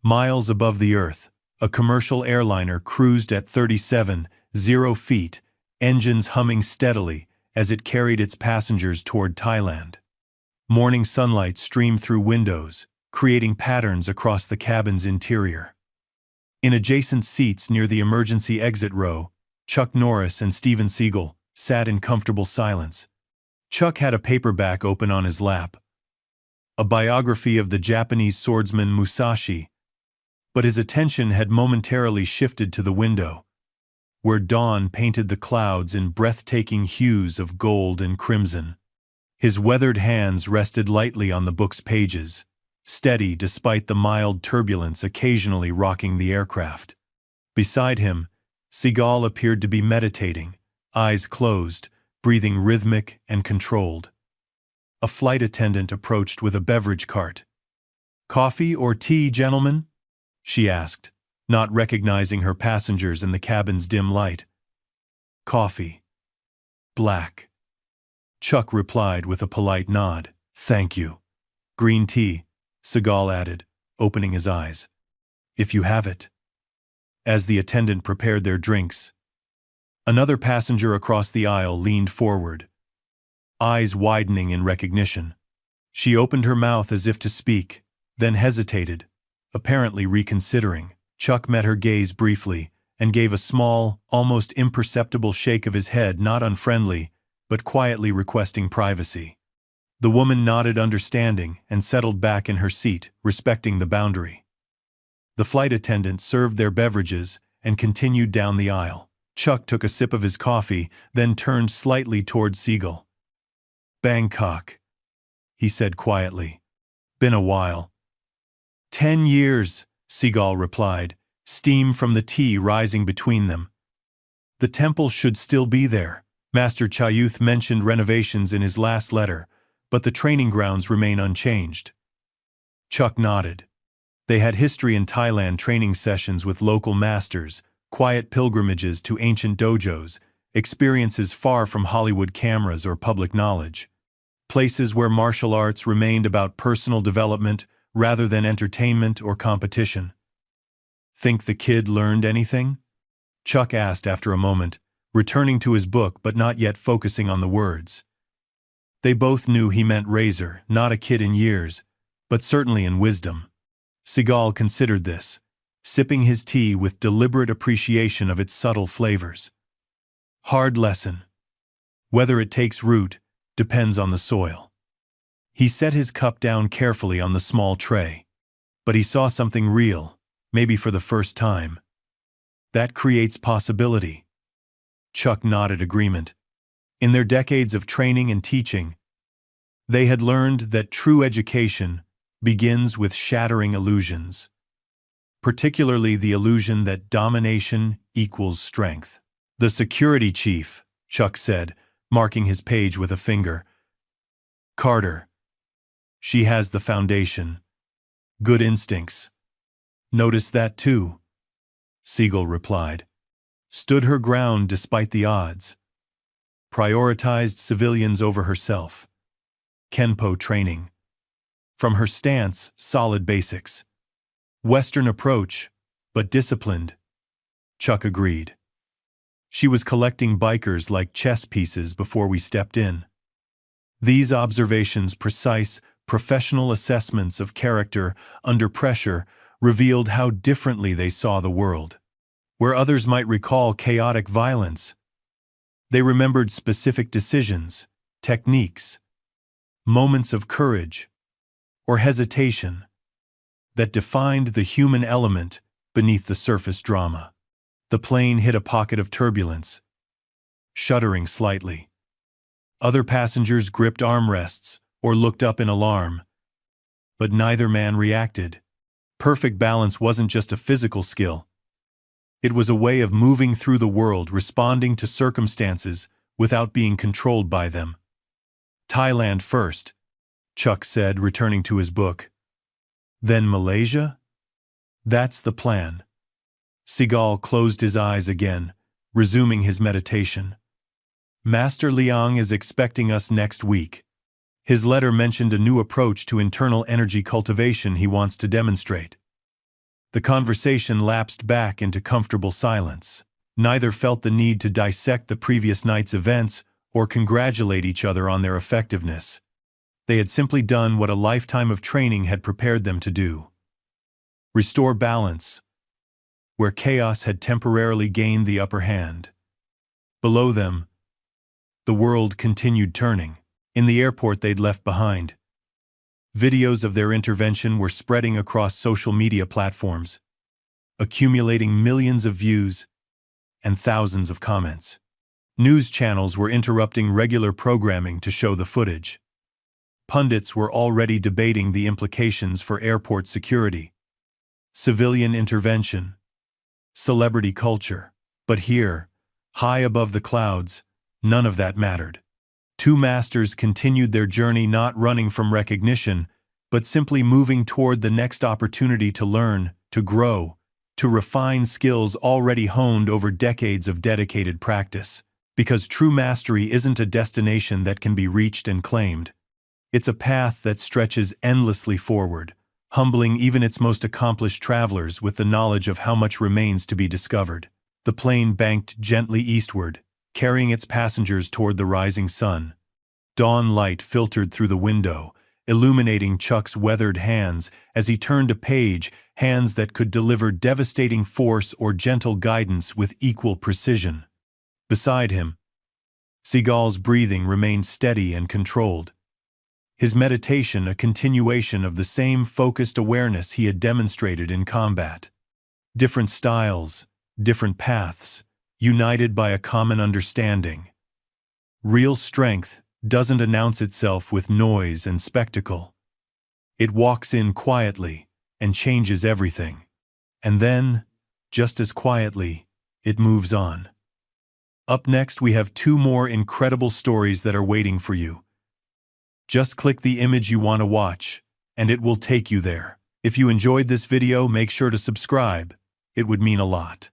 Miles above the earth, a commercial airliner cruised at 37,000 feet, engines humming steadily as it carried its passengers toward Thailand. Morning sunlight streamed through windows, creating patterns across the cabin's interior. In adjacent seats near the emergency exit row, Chuck Norris and Seagal sat in comfortable silence. Chuck had a paperback open on his lap, a biography of the Japanese swordsman Musashi, but his attention had momentarily shifted to the window, where dawn painted the clouds in breathtaking hues of gold and crimson. His weathered hands rested lightly on the book's pages, steady despite the mild turbulence occasionally rocking the aircraft. Beside him, Seagal appeared to be meditating, eyes closed, breathing rhythmic and controlled. A flight attendant approached with a beverage cart. "Coffee or tea, gentlemen?" she asked, not recognizing her passengers in the cabin's dim light. "Coffee. Black." Chuck replied with a polite nod. "Thank you." "Green tea," Seagal added, opening his eyes. "If you have it." As the attendant prepared their drinks, another passenger across the aisle leaned forward, eyes widening in recognition. She opened her mouth as if to speak, then hesitated, apparently reconsidering. Chuck met her gaze briefly and gave a small, almost imperceptible shake of his head, not unfriendly, but quietly requesting privacy. The woman nodded understanding and settled back in her seat, respecting the boundary. The flight attendant served their beverages and continued down the aisle. Chuck took a sip of his coffee, then turned slightly toward Seagal. "Bangkok," he said quietly. "Been a while." 10 years, Seagal replied, steam from the tea rising between them. "The temple should still be there. Master Chayuth mentioned renovations in his last letter, but the training grounds remain unchanged." Chuck nodded. They had history in Thailand training sessions with local masters, quiet pilgrimages to ancient dojos, experiences far from Hollywood cameras or public knowledge. Places where martial arts remained about personal development rather than entertainment or competition. "Think the kid learned anything?" Chuck asked after a moment, returning to his book but not yet focusing on the words. They both knew he meant Razor, not a kid in years, but certainly in wisdom. Seagal considered this, sipping his tea with deliberate appreciation of its subtle flavors. "Hard lesson. Whether it takes root depends on the soil." He set his cup down carefully on the small tray. But he saw something real, maybe for the first time. "That creates possibility." Chuck nodded agreement. In their decades of training and teaching, they had learned that true education begins with shattering illusions, particularly the illusion that domination equals strength. "The security chief," Chuck said, marking his page with a finger. "Carter. She has the foundation. Good instincts." "Noticed that too," Seagal replied. "Stood her ground despite the odds. Prioritized civilians over herself. Kenpo training. From her stance, solid basics. Western approach, but disciplined." Chuck agreed. "She was collecting bikers like chess pieces before we stepped in." These observations, precise, professional assessments of character under pressure, revealed how differently they saw the world. Where others might recall chaotic violence, they remembered specific decisions, techniques, moments of courage or hesitation that defined the human element beneath the surface drama. The plane hit a pocket of turbulence, shuddering slightly. Other passengers gripped armrests or looked up in alarm, but neither man reacted. Perfect balance wasn't just a physical skill. It was a way of moving through the world, responding to circumstances without being controlled by them. "Thailand first," Chuck said, returning to his book. "Then Malaysia?" "That's the plan." Seagal closed his eyes again, resuming his meditation. "Master Liang is expecting us next week. His letter mentioned a new approach to internal energy cultivation he wants to demonstrate." The conversation lapsed back into comfortable silence. Neither felt the need to dissect the previous night's events or congratulate each other on their effectiveness. They had simply done what a lifetime of training had prepared them to do. Restore balance, where chaos had temporarily gained the upper hand. Below them, the world continued turning. In the airport they'd left behind, videos of their intervention were spreading across social media platforms, accumulating millions of views and thousands of comments. News channels were interrupting regular programming to show the footage. pundits were already debating the implications for airport security, civilian intervention, celebrity culture. But here, high above the clouds, none of that mattered. Two masters continued their journey, not running from recognition, but simply moving toward the next opportunity to learn, to grow, to refine skills already honed over decades of dedicated practice. Because true mastery isn't a destination that can be reached and claimed. It's a path that stretches endlessly forward, humbling even its most accomplished travelers with the knowledge of how much remains to be discovered. The plane banked gently eastward, carrying its passengers toward the rising sun. Dawn light filtered through the window, illuminating Chuck's weathered hands as he turned a page, hands that could deliver devastating force or gentle guidance with equal precision. Beside him, Seagal's breathing remained steady and controlled. His meditation a continuation of the same focused awareness he had demonstrated in combat. Different styles, different paths, united by a common understanding. Real strength doesn't announce itself with noise and spectacle. It walks in quietly and changes everything. And then, just as quietly, it moves on. Up next, we have two more incredible stories that are waiting for you. Just click the image you want to watch, and it will take you there. If you enjoyed this video, make sure to subscribe. It would mean a lot.